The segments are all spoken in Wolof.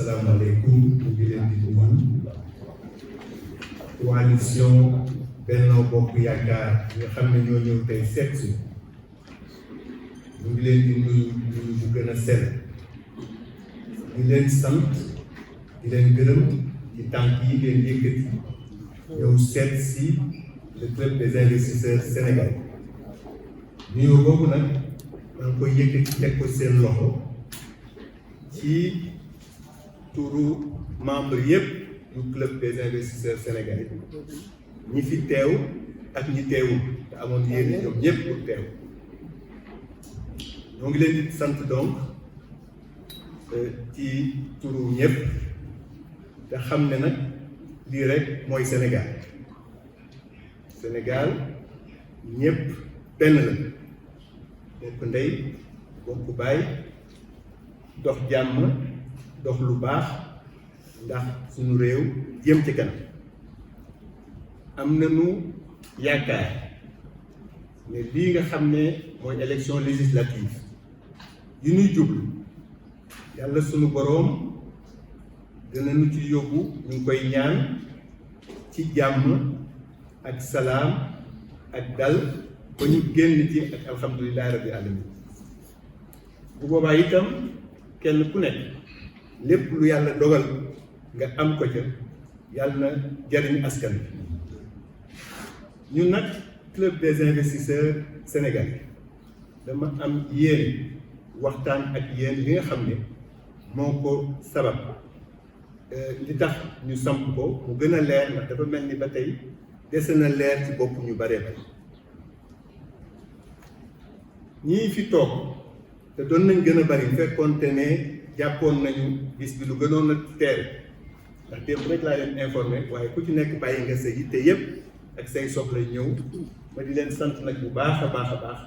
asalaamaaleykum ñu ngi leen di nuyu coalition Benno Bokk Yaakaar nga xam ne ñoo ñëw tey seet si ñu ngi leen di nuyu nuyu bu gën a sell di leen sant di leen gërëm ci tànk yi ngeen yëkkati ñëw seet si le club des investisseurs sénégalais nuyoo boobu nag maa ngi koy yëkkati teg ko seen loxo ci turu membre yëpp du club des investisseurs sénégalais ñi fi teew ak ñi teewul te amoon yéene ñoom ñëpp pour teew ñoo ngi leen di sant donc ci turu ñëpp te xam ne nag lii rek mooy Sénégal Sénégal ñëpp benn la bokk ndey bokk baay dox jàmm dox lu baax ndax suñu réew jëm ci kanam am nañu yaakaar ne lii nga xam ne mooy élection législative yu ñuy jublu yàlla suñu boroom dinañu ci yóbbu ñu ngi koy ñaan ci jàmm ak salaam ak dal ba ñu génn ci ak alhamdulillahi rabbil alamin bu boobaa itam kenn ku nekk lépp lu yàlla dogal nga am ko ca yàlla na jariñ askan bi ñun nag club des investisseurs sénégalais dama am yéen waxtaan ak yéen li nga xam ne moo ko sabab li tax ñu samp ko mu gën a leer ndax dafa mel ni ba tey dese na leer ci bopp ñu bare bari ñii fi toog te doon nañ gën a bari fekkoonte ne jàppoon nañu bis bi lu gënoon a teel ndax démb rek laa leen informé waaye ku ci nekk bàyyi nga sa yitte yépp ak say soxla ñëw ma di leen sant nag bu baax a baax a baax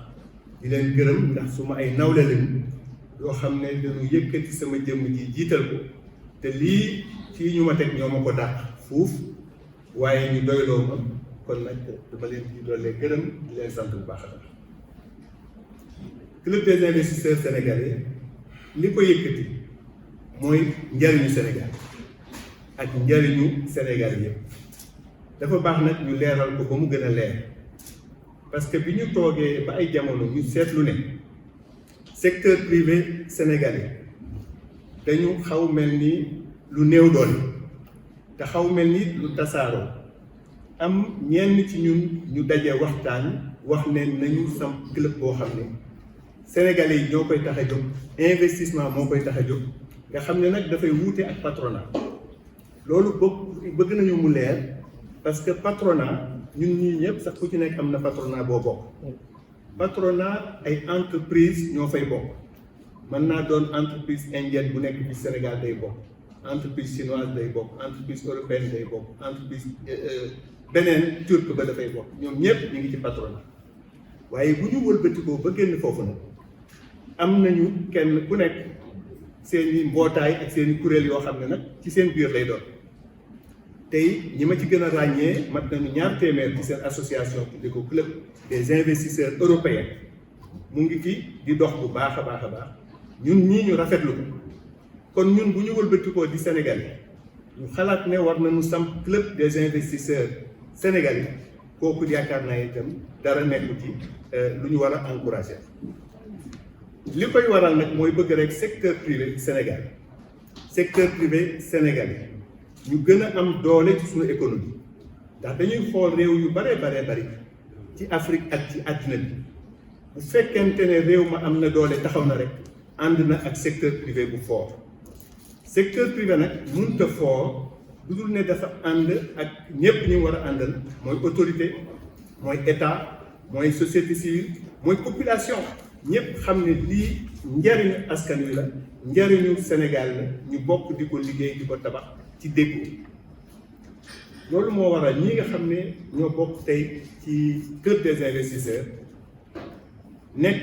di leen gërëm ndax su ma ay nawle lañu yoo xam ne dañu yëkkati sama jëmm ji jiital ko te lii ci ñu ma teg ñoo ma ko dàq fuuf waaye ñu doyloo ma kon nag dama leen di doole gërëm di leen sant bu baax a baax club des investisseurs sénégalais li ko yëkkati mooy njariñu Sénégal ak njariñu Sénégal yëpp dafa baax nag ñu leeral ko ba mu gën a leer parce que bi ñu toogee ba ay jamono ñu seetlu ne secteur privé sénégalais dañu xaw mel ni lu néew doole te xaw mel ni lu tasaaroo am ñenn ci ñun ñu daje waxtaan wax ne nañu samp club boo xam ne sénégalais yi ñoo koy tax a jóg investissement moo koy tax a jóg nga xam ne nag dafay wuute ak patronat loolu bëgg nañu mu leer parce que patronat ñun ñii ñëpp sax ku ci nekk am na patronat boo bokk patronat ay entreprise ñoo fay bokk mën naa doon entreprise indienne bu nekk fi Sénégal day bokk entreprise chinoise day bokk entreprise européenne day bokk entreprise beneen turc ba dafay bokk ñoom ñëpp ñu ngi ci patronat waaye bu ñu wëlbatikoo ba génn foofu nag am nañu kenn ku nekk seeni mbootaay ak seeni kuréel yoo xam ne nag ci seen biir lay doon tey ñi ma ci gën a ràññee mat nañu 200 ci seen association di ko club des investisseurs européens mu ngi fi di dox bu baax a baax a baax ñun ñii ñu rafetlu ko kon ñun bu ñu wëlbatikoo di Sénégalais ñu xalaat ne war nañu samp club des investisseurs sénégalais kooku yaakaar naa itam dara nekku ci lu ñu war a encourager li koy waral nag mooy bëgg rek secteur privé sénégalais ñu gën a am doole ci suñu économie ndax dañuy xool réew yu bare bari ci Afrique ak ci àddina bi bu fekkente ne réew ma am na doole taxaw na rek ànd na ak secteur privé bu fort secteur privé nag mënut a fort lu dul ne dafa ànd ak ñépp ñi war a àndal mooy autorité mooy état mooy société civile mooy population ñépp xam ne lii njariñu askan wi la njariñu Sénégal la ñu bokk di ko liggéey di ko tabax ci déggoo loolu moo waral ñi nga xam ne ñoo bokk tey ci club des investisseurs nekk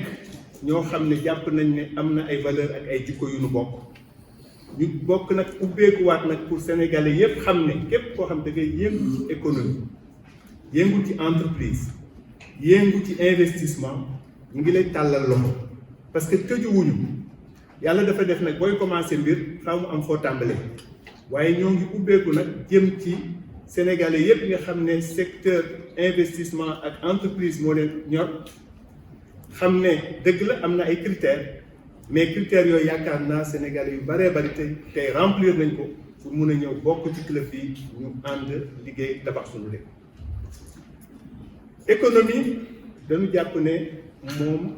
ñoo xam ne jàpp nañ ne am na ay valeur ak ay jikko yu nu bokk ñu bokk nag ubbeekuwaat nag pour sénégalais yépp xam ne képp koo xam da ngay yëngu ci économie yëngu ci entreprise yëngu ci investissement ñu ngi lay tàllal loxo parce que tëjuwuñu yàlla dafa def nag booy commencé mbir xaw mu am foo tàmbalee waaye ñoo ngi ubbeeku nag jëm ci sénégalais yépp nga xam ne secteur investissement ak entreprise moo leen ñor xam ne dëgg la am na ay critères mais critères yooyu yaakaar naa sénégalais yu baree bari tey remplir nañ ko pour mun a ñëw bokk ci club bi ñu ànd liggéey tabax suñu dëkk. économie dañu jàpp ne moom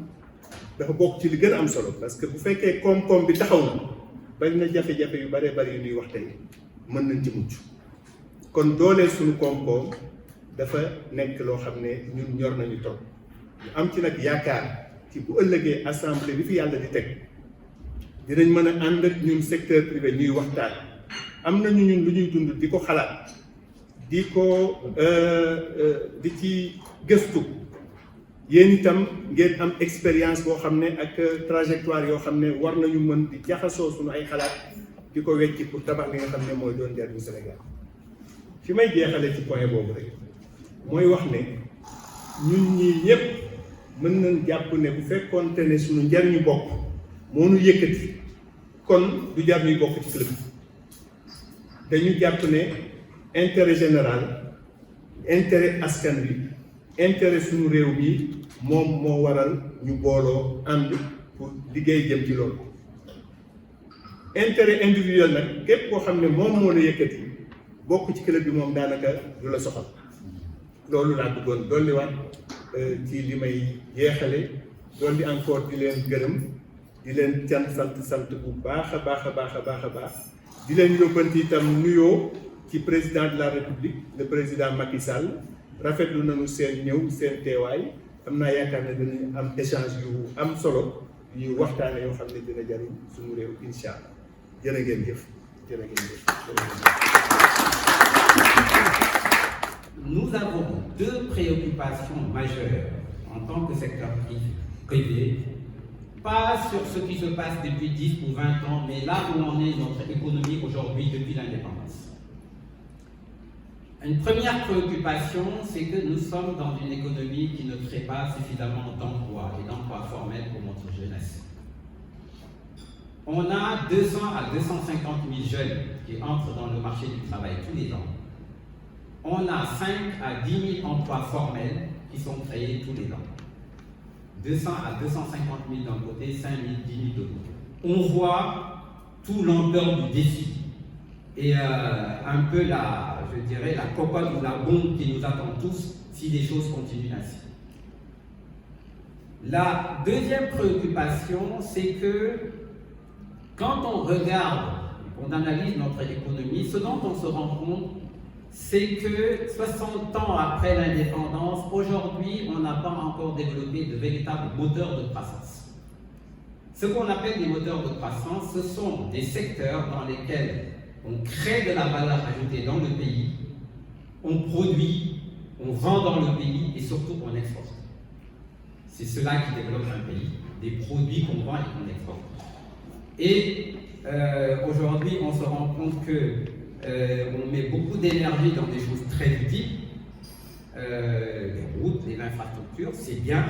dafa bokk ci li gën a am solo parce que bu fekkee koom-koom bi taxaw na bari na jafe-jafe yu baree bari yu ñuy wax tey mën nañ ci mucc kon dooleel suñu koom-koom dafa nekk loo xam ne ñun ñor nañu toog ñu am ci nag yaakaar ci bu ëllëgee assemblée bi fi yàlla di teg dinañ mën a ànd ak ñun secteur privé ñuy waxtaan am nañu ñun lu ñuy dund di ko xalaat di ko di ci gëstu yéen itam ngeen am expérience boo xam ne ak trajectoire yoo xam ne war nañu mën di jaxasoo suñu ay xalaat di ko wecci pour tabax li nga xam ne mooy doon njariñu Sénégal fi may jeexale ci point boobu rek mooy wax ne ñun ñii ñëpp mën nañ jàpp ne bu fekkoonte ne suñu njariñu bopp moo nu yëkkati kon du jar ñuy bokk ci club dañu jàpp ne intérêt général intérêt askan wi intérêt suñu réew mi moom moo waral ñu booloo ànd pour liggéey jëm ci loolu intérêt individuel nag képp koo xam ne moom moo la yëkkati bokk ci club bi moom daanaka du la soxal loolu laa bëggoon dolliwaat ci li may yeexale dolli encore di leen gërëm di leen sant bu baax a baax a baax a baax a baax di leen yóbbanti itam nuyoo ci président de la république le président Macky Sall rafetlu nañu seen ñëw seen teewaay am naa yaakaar ne dinañu am échange yu am solo yu waxtaane yoo xam ne dina jariñ suñu réew incha allah jërë ngeen jëf jërë ngeen jëf. Nous avons deux préoccupations majeures en tant que secteur privé, pas sur ce qui se passe depuis 10 ou 20 ans, mais là où en est notre économie aujourd'hui depuis l'indépendance. Une première préoccupation, c'est que nous sommes dans une économie qui ne crée pas suffisamment d'emplois et d'emplois formels pour notre jeunesse. On a 200 à 250 000 jeunes qui entrent dans le marché du travail tous les ans. On a 5 à 10 000 emplois formels qui sont créés tous les ans. 200 à 250 000 d'un côté, 5 000, 10 000 de l'autre. On voit tout l'ampleur du défi et un peu la cocotte ou la bombe qui nous attend tous si les choses continuent ainsi. La deuxième préoccupation, c'est que quand on regarde, on analyse notre économie, ce dont on se rend compte, c'est que 60 ans après l'indépendance, aujourd'hui, on n'a pas encore développé de véritables moteurs de croissance. Ce qu'on appelle des moteurs de croissance, ce sont des secteurs dans lesquels on crée de la valeur ajoutée dans le pays, on produit, on vend dans le pays et surtout on exporte. C'est cela qui développe un pays, des produits qu'on vend et qu'on exporte. Et aujourd'hui, on se rend compte que on met beaucoup d'énergie dans des choses très utiles. Les routes, les infrastructures, c'est bien,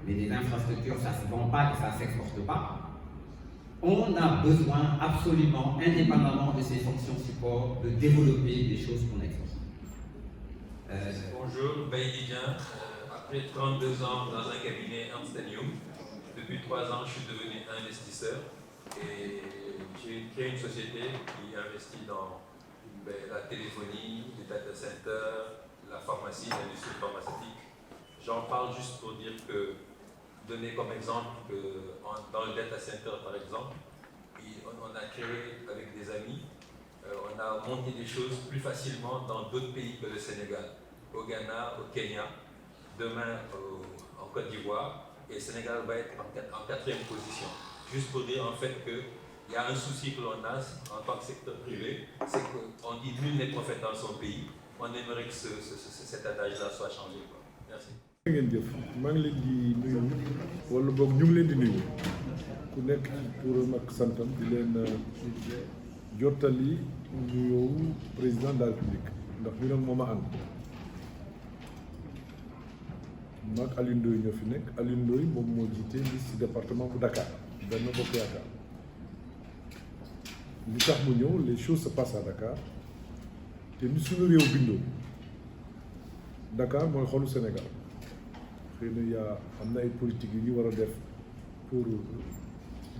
mais les infrastructures, ça ne se vend pas et ça ne s'exporte pas. On a besoin absolument, indépendamment de ces fonctions support, de développer des choses qu'on exporte. Bonjour, Baïdien. Après 32 ans dans un cabinet Ernst & Young, depuis 3 ans, je suis devenu investisseur et j'ai créé une société qui investit dans la téléphonie, les data centers, la pharmacie, l'industrie pharmaceutique. J'en parle juste pour dire que, donner comme exemple que dans le data center par exemple, on a créé avec des amis, on a monté des choses plus facilement dans d'autres pays que le Sénégal, au Ghana, au Kenya, demain en Côte d'Ivoire, et le Sénégal va être en 4e position. Juste pour dire en fait que il y a un souci que l'on a en tant que secteur privé, c'est qu'on dit nul n'est prophète dans son pays. On aimerait que cet adage-là soit changé. Merci. ngeen jëf maa ngi leen di nuyu wala boog ñu ngi leen di nuyu ku nekk ci turam ak santam di leen jottali nuyoo président de la République ndax ñu nag moom a ànd maag Alioune Ndoye ñoo fi nekk Alioune Ndoye moom moo jiite liste département bu Dakar Benno Bokk Yaakaar li tax mu ñëw les choses se passent à Dakar te ni suñu réew bindoo Dakar mooy xolu Sénégal xëy na yaa am na ay politique yu ñu war a def pour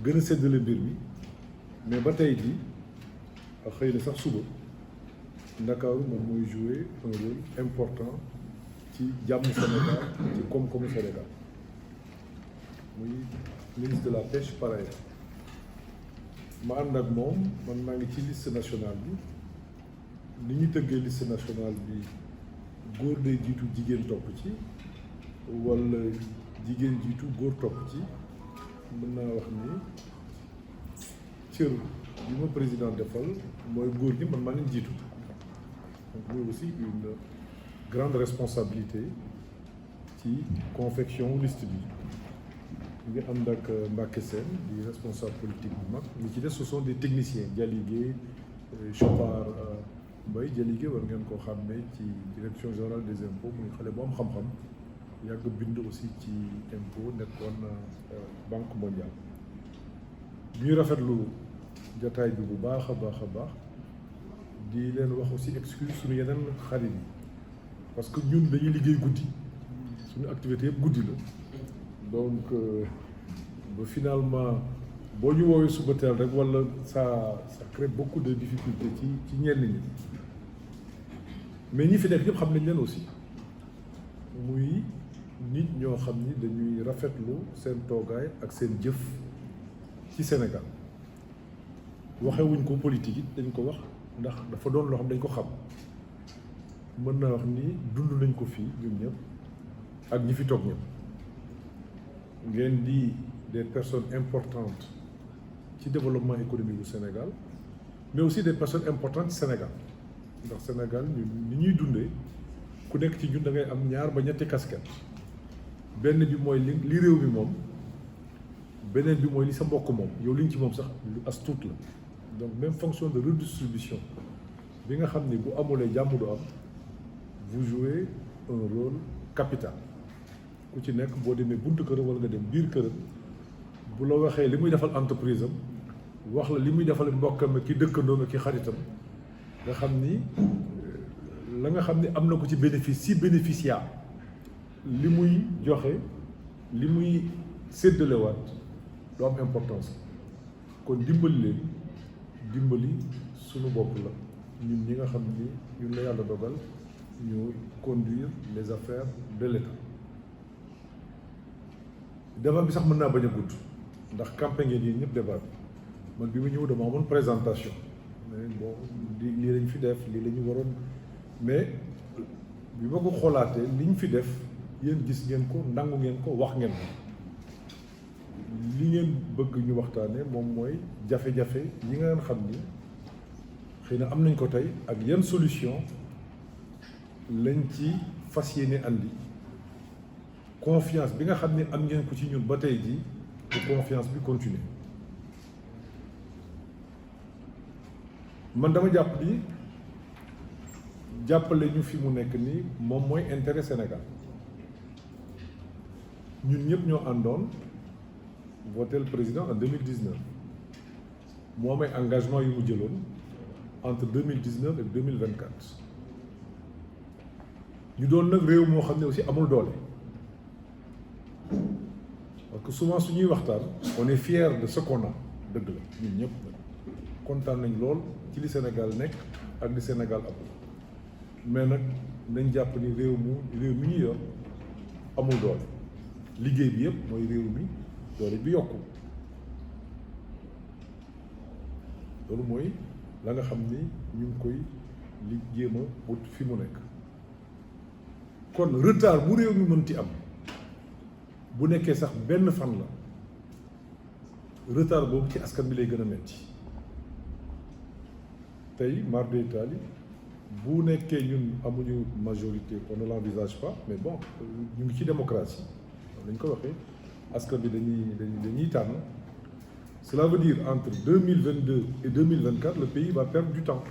gën a séddale mbir mi mais ba tey jii ak xëy na sax suba Ndakaaru moom mooy jouer un rôle important ci jàmm Sénégal ci koom-koomu Sénégal muy ministre de la pêche par ailleurs ma ànd ak moom man maa ngi ci liste nationale bi ni ñu tëggee liste nationale bi góor day jiitu jigéen topp ci wala jigéen jiitu góor topp ci mën naa wax ni cër bi ma président defal mooy góor ñi man maa leen jiitu donc mooy aussi une grande responsabilité ci confection liste bi ngi ànd ak Mbacké Sène di responsable politique bu mag ñi ci des ce sont des techniciens Dialigué Chopard Mbaye Dialigué war ngeen koo xàmmee ci direction générale des impôts muy xale bu am xam-xam yàgg bind aussi ci impôt nekkoon banque mondiale ñuy rafetlu jataay bi bu baax a baax a baax di leen wax aussi excuse suñu yeneen xarit yi parce que ñun dañuy liggéey guddi suñu activité yëpp guddi la donc ba finalement boo ñu woowee suba teel rek wala ça crée beaucoup de difficultés ci ñenn ñi mais ñi fi nekk ñëpp xam nañ leen aussi muy nit ñoo xam ni dañuy rafetlu seen toogaay ak seen jëf ci Sénégal waxewuñ ko politique it dañ ko wax ndax dafa doon loo xam dañ ko xam mën naa wax ni dund nañ ko fii ñun ñëpp ak ñi fi toog ñëpp ngeen di des personnes importantes ci développement économique du Sénégal mais aussi des personnes importantes ci Sénégal ndax Sénégal ñun ni ñuy dundee ku nekk ci ñun da ngay am ñaar ba ñetti casquette benn bi mooy li réew mi moom beneen bi mooy li sa mbokk moom yow liñ ci moom sax lu as tuut la donc même fonction de redistribution bi nga xam ni bu amulee jàmm du am vous jouez un rôle capital ku ci nekk boo demee buntu këram wala nga dem biir këram bu la waxee li muy defal entreprise am wax la li muy defal mbokkam ki dëkkandoom ak ki xaritam nga xam ni la nga xam ni am na ko ci bénéfice si bénéficiaire li muy joxe li muy séddalewaat du am importance kon dimbali leen dimbali sunu bopp la ñun ñi nga xam ni ñun la yàlla dogal ñu conduire les affaires de l'État débat bi sax mën naa bañ a gudd ndax campé ngeen yéen ñëpp débat bi man bi ma ñëw dama amoon présentation mais bon lii lañ fi def lii la ñu waroon mais bi ma ko xoolaatee li ñu fi def yéen gis ngeen ko nangu ngeen ko wax ngeen ko li ngeen bëgg ñu waxtaane moom mooy jafe-jafe yi nga xam ni xëy na am nañ ko tey ak yan solution lañ ci fas yéene andi confiance bi nga xam ne am ngeen ko ci ñun ba tey ji pour confiance bi continuer man dama jàpp ni jàppale ñu fi mu nekk nii moom mooy intérêt Sénégal ñun ñëpp ñoo àndoon voté le président en 2019 mu am ay engagement yu mu jëloon entre 2019 et 2024 ñu doon nag réew moo xam ne aussi amul doole parce que souvent su ñuy waxtaan on est fier de ce qu'on a dëgg la ñun ñëpp kontaan nañ lool ci li Sénégal nekk ak li Sénégal am mais nag nañ jàpp ni réew mi ñu yor amul doole liggéey bi yëpp mooy réew mi doole bi yokku loolu mooy la nga xam ni ñu ngi koy li jéem a wut fi mu nekk kon retard bu réew mi mënti am bu nekkee sax benn fan la retard boobu ci askan bi lay gën a metti tey mar d'Italie bu nekkee ñun amuñu majorité on ne l'envisage pas mais bon ñu ngi ci démocratie dañ ko waxee askan bi dañuy tànn cela veut dire entre 2022 et 2024 le pays va perdre du temps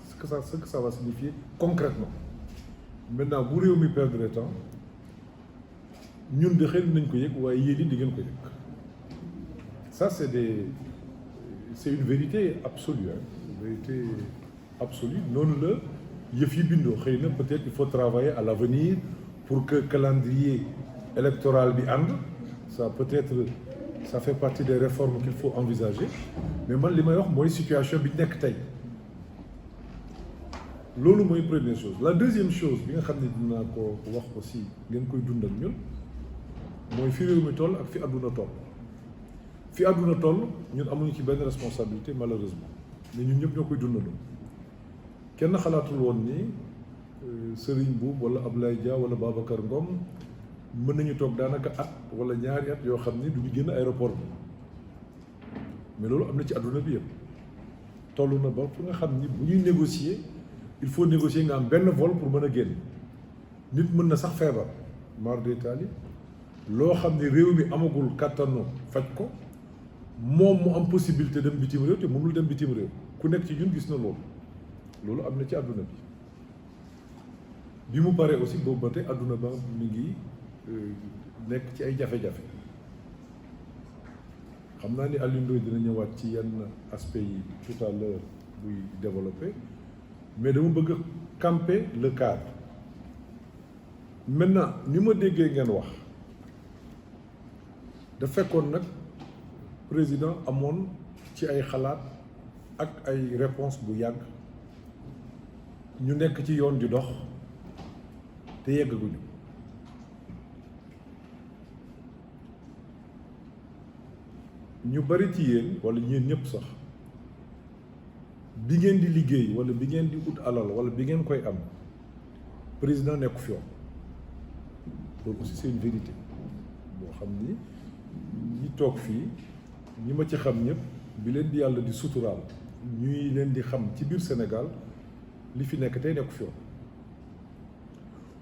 ce que ça va signifier concrètement maintenant bu réew mi perdre temps ñun de xëy nañ ko yëg waaye yéen di ngeen ko yëg ça c'est c'est une vérité absolue une vérité absolue noonu la yëf yi bindoo xëy na peut-être il faut travailler à l'avenir pour que calendrier électoral bi ànd ça peut-être ça fait partie des réformes qu'il faut envisager mais man li may wax mooy situation bi nekk tey loolu mooy première chose la deuxième chose bi nga xam ne dinaa ko wax aussi ngeen koy dund ak ñun mooy fi réew mi toll ak fi àdduna toll fi àdduna toll ñun amuñu ci benn responsabilité malheureusement mais ñun ñëpp ñoo koy dundandoo kenn xalaatul woon ni Serigne Mboup wala Ablaye Dia wala Babacar Ngom mën nañu toog daanaka at wala ñaari at yoo xam ni du ñu génn aéroport bi mais loolu am na ci àdduna bi yëpp toll na ba fu nga xam ni bu ñuy négocier il faut négocier nga am benn vol pour mën a génn nit mën na sax feebar mar d'Italie loo xam ni réew mi amagul kàttanu faj ko moom mu am possibilité dem bitim réew te mënul dem bitim réew ku nekk ci ñun gis na loolu am na ci àdduna bi mu paree aussi boobu ba tey àdduna ba mi ngi nekk ci ay jafe-jafe xam naa ni Alioune Ndoye dina ñëwaat ci yenn aspects yi tout à l'heure buy développer mais dama bëgg a camper le cadre maintenant ni ma déggee ngeen wax da fekkoon nag président amoon ci ay xalaat ak ay réponse bu yàgg ñu nekk ci yoon di dox te yeggaguñu ñu bari ci yéen wala ñeen ñëpp sax bi ngeen di liggéey wala bi ngeen di ut alal wala bi ngeen koy am président nekku fi woon loolu aussi c'est une vérité boo xam ni ñi toog fii ñi ma ci xam ñëpp bi leen di yàlla di suturaal ñuy leen di xam ci biir Sénégal li fi nekk tey nekku fi woon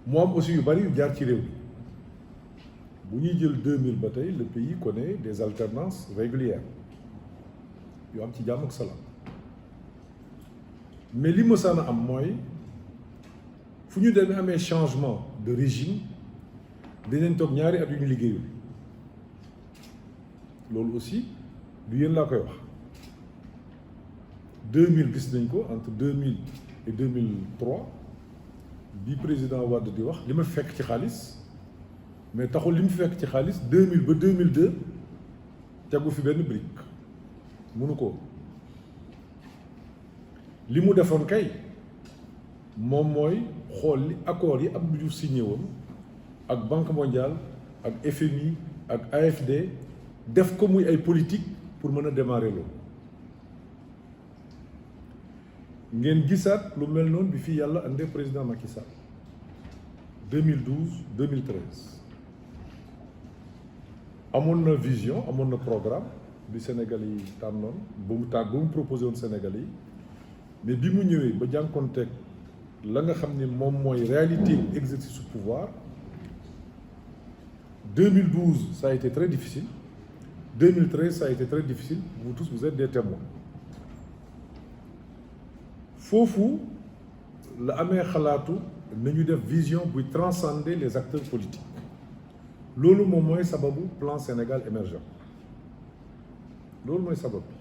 moo am aussi yu bari yu jaar ci réew mi bu ñuy jël 2000 ba tey le pays connaît des alternances régulières yu am ci jàmm ak salaam mais li mësaan a am mooy fu ñu demee amee changement de régime dinañ toog ñaari at yu ñu liggéeyul loolu aussi du yéen laa koy wax 2000 gis nañ ko entre 2000 et 2003 bi président Wade di wax li ma fekk ci xaalis mais taxul li mu fekk ci xaalis 2000 ba 2002 tegu fi benn brique mënu ko li mu defoon kay moom mooy xool li accords yi Abdou Diouf signé woon ak Banque mondiale ak FMI ak AFD def ko muy ay politique pour mën a démarrer loolu ngeen gisaat lu mel noonu bi fii yàlla andee président Macky Sall 2012 2013 amoon na vision amoon na programme bi Sénégalais yi tànnoon ba mu proposé woon Sénégalais yi mais bi mu ñëwee ba jànkoonteeg la nga xam ni moom mooy réalité exercice su pouvoir 2012 ça a été très difficile 2013 ça a été très difficile vous tous vous êtes des témoins foofu la amee xalaatu nañu def vision buy transcender les acteurs politiques loolu moom mooy sababu plan Sénégal émergent loolu mooy sabab bi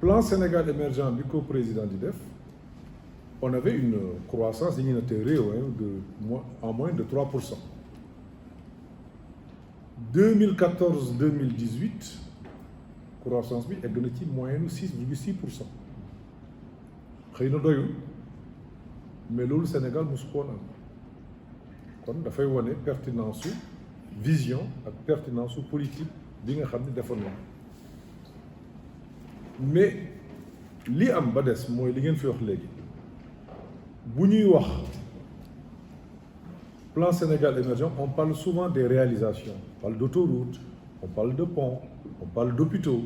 plan Sénégal émergent bi ko président di def on avait une croissance yi ñu nate réew en moins de 3%. 2014 2018 croissance bi egg na ci moyenne 6,6%. xëy na doyul mais loolu Sénégal mosu ko woon am kon dafay wane pertinence su vision ak pertinence su politique bi nga xam ne defoon na mais li am ba des mooy li ngeen fi wax léegi bu ñuy wax plan Sénégal émergent on parle souvent des réalisations on parle d'autoroutes on parle de ponts on parle d'hôpitaux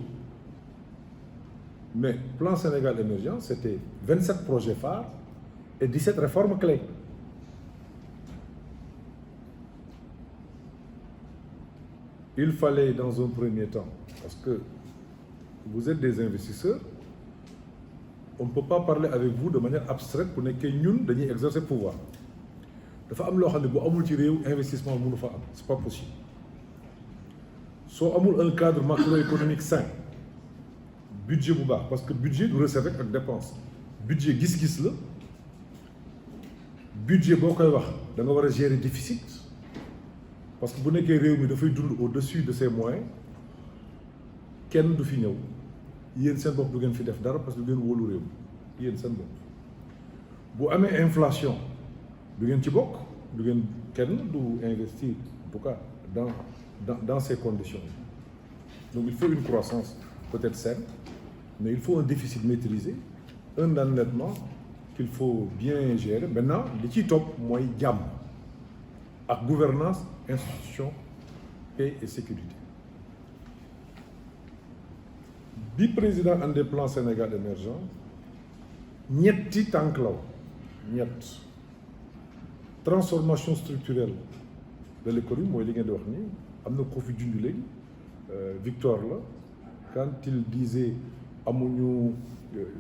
mais plan Sénégal émergent c'était 27 projets phares et 17 réformes clés il fallait dans un premier temps parce que vous êtes des investisseurs on ne peut pas parler avec vous de manière abstraite pour nekkee ñun dañuy exercer pouvoir dafa am loo xam ne bu amul ci réew investissement mënu fa am c'est pas possible soo amul un cadre macroéconomique sain budget bu baax parce que budget du recette rek ak dépense budget gis-gis la budget boo koy wax da nga war a gérer déficit parce que bu nekkee réew mi dafay dund au-dessus de ses moyens kenn du fi ñëw yéen seen bopp du ngeen fi def dara parce que du ngeen wóolu réew mi yéen seen bopp bu amee inflation du ngeen ci bokk du ngeen kenn du investir en tout cas dans ces conditions. Donc il faut une croissance peut-être saine, mais il faut un déficit maîtrisé, un endettement qu'il faut bien gérer. Maintenant, li ciy topp mooy jàmm ak gouvernance, institution, paix et sécurité. Bi président andee plan Sénégal émergent ñetti tànk la ñett transformation structurelle de l'économie mooy li ngeen di wax nii am na ko fi junj léegi Victor la quand il disait amuñu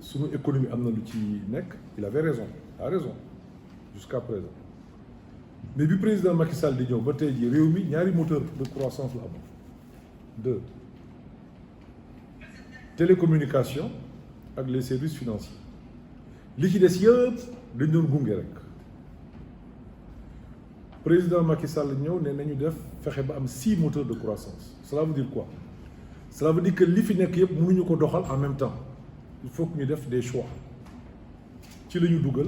suñu économie am na lu ci nekk il avait raison a raison jusqu'à présent mais bi président Macky Sall di ñëw ba tey jii réew mi ñaari moteur de croissance la am deux télécommunication ak les services financiers li ci des yëpp dañ doon gunge rek président Macky Sall ñëw ne nañu def fexe ba am 6 moteurs de croissance cela veut dire quoi cela veut dire que li fi nekk yëpp mënuñu ko doxal en même temps il faut que ñu def des choix ci la ñu dugal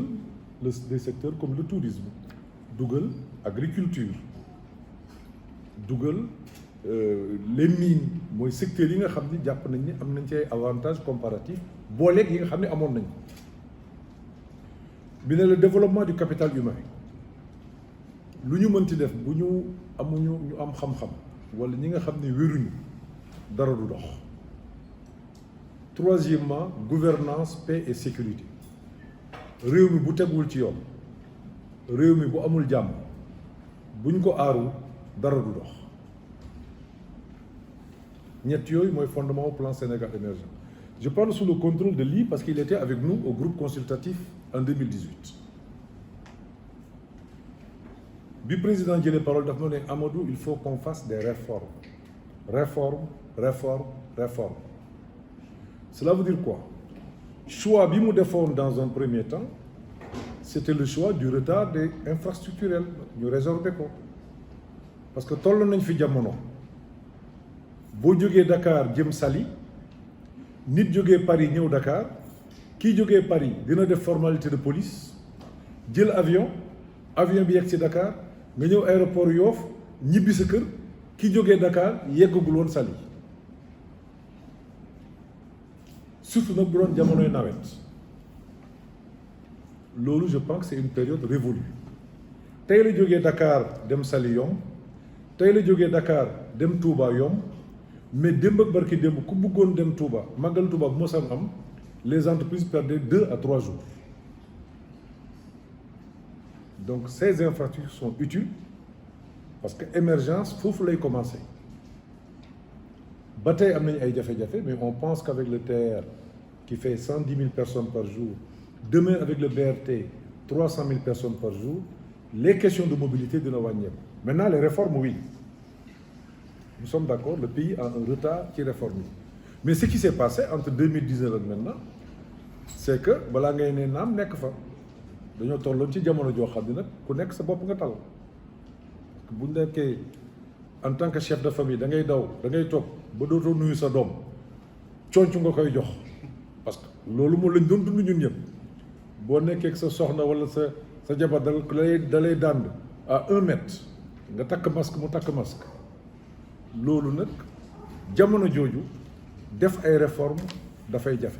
des secteurs comme le tourisme dugal agriculture dugal les mines mooy secteurs yi nga xam ni jàpp nañ ni am nañ ci ay avantages comparatifs booleeg yi nga xam ne amoon nañ bi ne le développement du capital humain lu ñu mënti def bu ñu amuñu ñu am xam-xam wala ñi nga xam ne wéruñu dara du dox. Troisièmement, gouvernance, paix et sécurité réew mi bu tegul ci yoon réew mi bu amul jàmm buñ ko aaru dara du dox ñett yooyu mooy fondement au plan Sénégal émergent. Je parle sous le contrôle de Ly parce qu'il était avec nous au groupe consultatif en 2018. Bi président jëlee parole daf ma ne Amadou il faut qu'on fasse des réformes. Réformes. Cela veut dire quoi? Choix bi mu defoon dans un premier temps c'était le choix du retard des infrastructurels ñu résorber ko parce que toll nañ fi jamono boo jógee Dakar jëm Saly nit jógee Paris ñëw Dakar kii jógee Paris dina def formalité de police jël avion bi yegg ci Dakar nga ñëw aéroport Yoff ñibbi sa kër ki jógee Dakar yeggagul woon Saly surtout nag bu doon jamonoy nawet loolu je pense que c'est une période révolue tey la jógee Dakar dem Saly yomb tey la jógee Dakar dem Touba yomb mais démb ak barki démb ku bëggoon dem Touba màggal Touba bu mosam am les entreprises perdaient 2 à 3 jours donc ces infrastructures sont utiles parce que émergence foofu lay commencer ba tey am nañu ay jafe-jafe mais on pense qu'avec le TER qui fait 110 000 personnes par jour demain avec le BRT 300 000 personnes par jour les questions de mobilité dina wàññeeku. Maintenant les réformes oui nous sommes d'accord le pays a un retard ci réforme yi mais ce qui s'est passé entre 2019 ak maintenant c'est que balaa ngay ne naam nekk fa dañoo tolloon ci jamono joo xam ne nag ku nekk sa bopp nga tal bu nekkee en tant que chef de famille da ngay daw da ngay toog ba dootoo nuyu sa doom conc nga koy jox parce que loolu moo lañ doon dund ñun ñëpp boo nekkee sa soxna wala sa jabar da lay dànd à 1 mètre nga takk masque mu takk masque loolu nag jamono jooju def ay réformes dafay jafe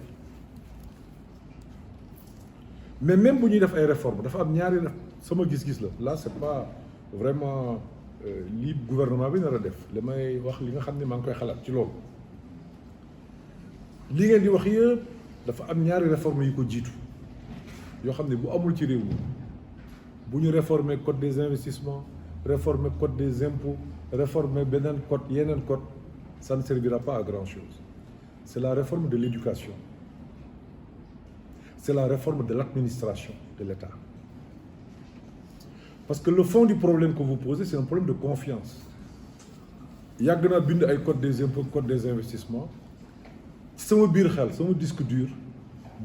mais même bu ñuy def ay réformes dafa am ñaari sama gis-gis la là c'est pas vraiment li gouvernement bi nar a def li may wax li nga xam ne maa ngi koy xalaat ci loolu li ngeen di wax yëpp dafa am ñaari réformes yi ko jiitu yoo xam ne bu amul ci réew mi bu ñu réformer code des investissements réformer code des impôts réformer beneen code yeneen code ça ne servira pas à grand chose c'est la réforme de l'éducation c'est la réforme de l'administration de l'État parce que le fond du problème que vous posez c'est un problème de confiance yàgg naa bind ay code des impôts code des investissements ci sama biir xel sama disque dur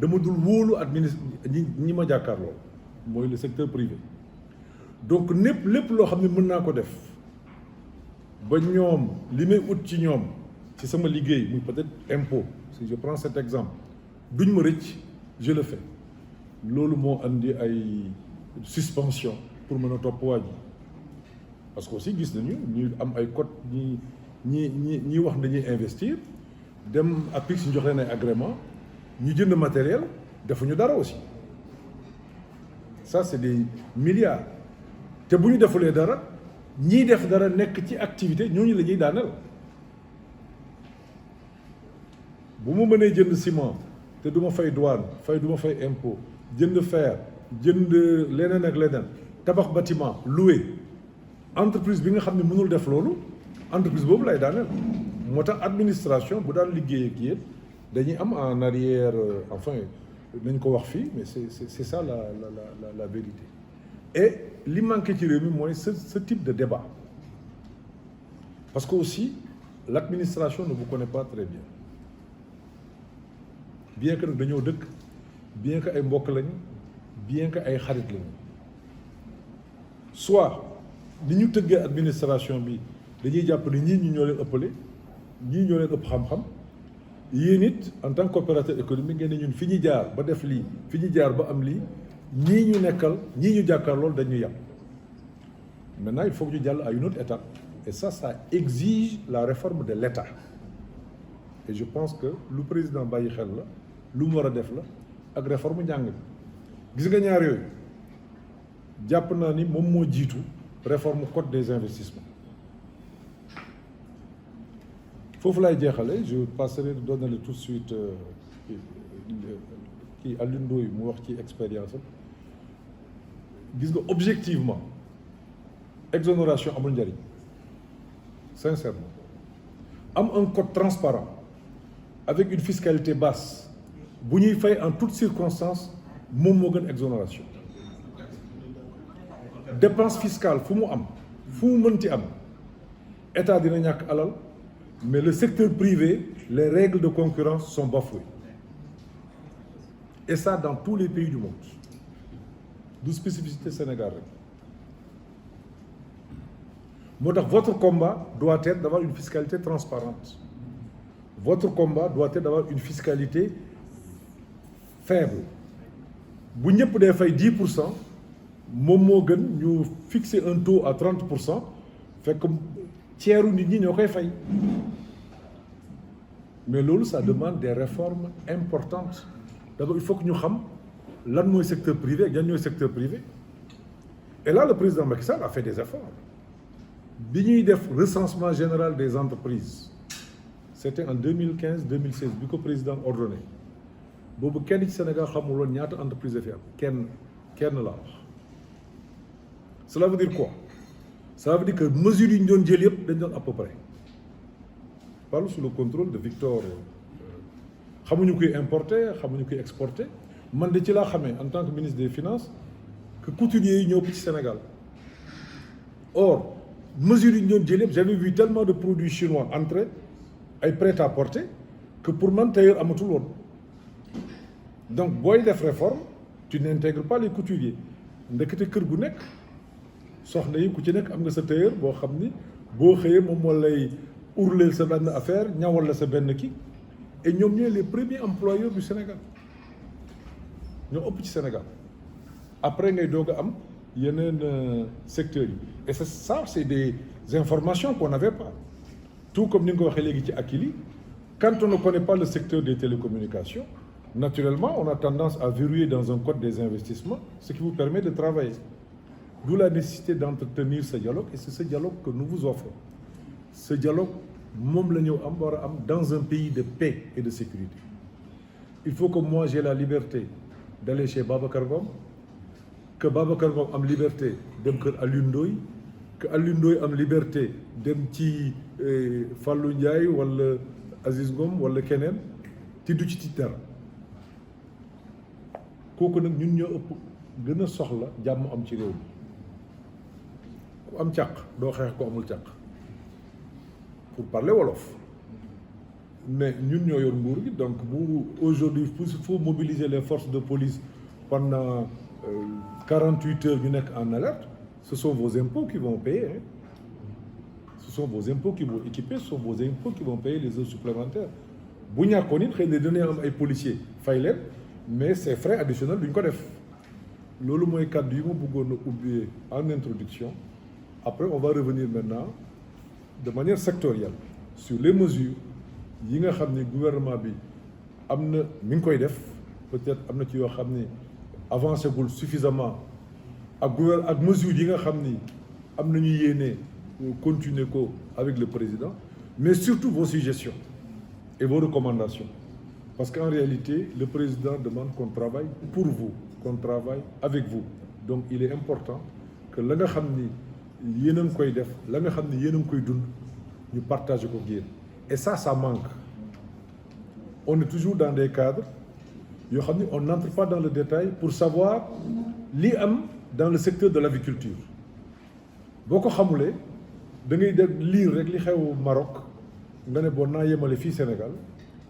dama dul wóolu ñi ma jàkkaarloo mooy le secteur privé donc lépp loo xam ne mën naa ko def ba ñoom li may ut ci ñoom ci sama liggéey muy peut-être impôt si je prends cet exemple duñ ma rëcc je le fais loolu moo andi ay suspension pour mën a topp waa ji parce que aussi gis nañu ñu am ay code ñi wax dañuy investir dem APIX ñu jox leen ay agrément ñu jënd matériel defuñu dara aussi ça c'est des milliards te bu ñu defulee dara ñiy def dara nekk ci activité ñooñu la ñuy daaneel bu ma mënee jënd ciment te du ma fay douane du ma fay impôt jënd fer jënd leneen ak leneen tabax bâtiment loué entreprise bi nga xam ne mënul def loolu entreprise boobu lay daaneel moo tax administration bu daan liggéey ak yéen dañuy am en arrière enfin nañ ko wax fii mais c'est ça la vérité et li manqué ci réew mi mooy ce type de débat parce que aussi l'administration ne vous connaît pas très bien que nag dañoo dëkk bien que ay mbokk lañu bien que ay xarit lañu soit ni ñu tëggee administration bi dañuy jàpp ne ñii ñoo leen ëppale ñii ñoo leen ëpp xam-xam yéen it en tant qu'opérateur économique ngeen ne ñun fi ñu jaar ba def lii fi ñu jaar ba am lii ñii ñu nekkal ñii ñu jàkkaar loolu dañuy yàpp maintenant il faut que ñu jàll à une autre étape et ça exige la réforme de l'État et je pense que lu président bàyyi xel la lu mu war a def la ak réforme njàng bi gis nga ñaar yooyu jàpp naa ni moom moo jiitu réforme code des investissements foofu laay jeexale je passerai donner tout de suite kii Alioune Ndoye mu wax ci expérience am gis nga objectivement exonération amul njariñ sincèrement am un code transparent avec une fiscalité basse bu ñuy fay en toutes circonstances moom moo gën exonération dépense fiscale fu mu am fu mu mënti am état dina ñàkk alal mais le secteur privé les règles de concurrence sont bafouées et ça dans tous les pays du monde du spécificité Sénégal rek moo tax votre combat doit être d'avoir une fiscalité transparente votre combat doit être d'avoir une fiscalité faible bu ñëpp dee fay 10% moom moo gën ñu fixer un taux à 30% fekk ceeru nit ñi ñoo koy fay mais loolu ça demande des réformes importantes d'abord il faut que ñu xam lan mooy secteur privé ak yan ñooy secteur privé et là le président Macky Sall a fait des efforts bi ñuy def recensement général des entreprises c'était en 2015-2016 bi ko président ordonné boobu kenn ci Sénégal xamul woon ñaata entreprise fi am kenn laa wax cela veut dire quoi ça veut dire que mesures yi ñu doon jël yëpp dañ doon à peu près je parle sous le contrôle de Victor xamuñu koy importer xamuñu koy exporter man de ci laa xamee en tant que ministre des finances que couturiers yi ñëw ci Sénégal or mesures yi ñu doon jël yëpp j'avais vu tellement de produits chinois entrer ay prêt-à-porter que pour man tailleur amatul woon donc booy def réforme tu n'intègres pas les couturiers ndekete kër gu nekk soxna yi ku ci nekk am nga sa tailleur boo xam ni boo xëyee moom moo lay urleel sa benn affaire ñawal la sa benn kii et ñoom ñooy les premiers employeurs du Sénégal ñoo ëpp ci Sénégal après ngay doog a am yeneen secteurs yi et c'est des informations qu'on n'avait pas tout comme ni nga ko waxee léegi ci Akili quand on ne connaît pas le secteur des télécommunications naturellement on a tendance à verrouiller dans un code des investissements ce qui vous permet de travailler d'où la nécessité d'entretenir ce dialogue et c'est ce dialogue que nous vous offrons ce dialogue moom la ñu war a am dans un pays de paix et de sécurité il faut que moi j'ai la liberté d'aller chez Babacar Ngom que Babacar Ngom am liberté dem kër Alioune Ndoye que Alioune Ndoye am liberté dem ci Fallou Ndiaye wala Aziz Ngom wala keneen ti du ci dara kooku nag ñun ñoo ëpp gën a soxla jàmm am ci réew mi ku am càq doo xeex ko amul càq pour parler wolof. Mais ñun ñoo yor nguur gi donc aujourd'hui il faut mobiliser les forces de police pendant 48 heures ñu nekk en alerte. Ce sont vos impôts qui vont payer. Hein. Ce sont vos impôts qui vont équiper, ce sont vos impôts qui vont payer les heures supplémentaires. Bu ñàkkoon it xëy na dina am ay policiers fay leen mais ces frais additionnels duñ ko def loolu mooy kàddu yi ma bëggoon a ubbee en introduction. Après on va revenir maintenant de manière sectorielle sur les mesures yi nga xam ni gouvernement bi am na mi ngi koy def peut-être am na ci yoo xam ni avancé gul suffisamment ak mesures yi nga xam ni am nañu yéene continuer ko avec le président mais surtout vos suggestions et vos recommandations parce qu'en réalité le président demande qu'on travaille pour vous qu'on travaille avec vous donc il est important que la nga xam ni yéen a ngi koy def la nga xam ni yéen a ngi koy dund ñu partager ko génn et ça manque on est toujours dans des cadres yoo xam ni on n'entre pas dans le détail pour savoir li am dans le secteur de l'aviculture boo ko xamulee da ngay def lire rek li xew Maroc nga ne bon naa yemale fii Sénégal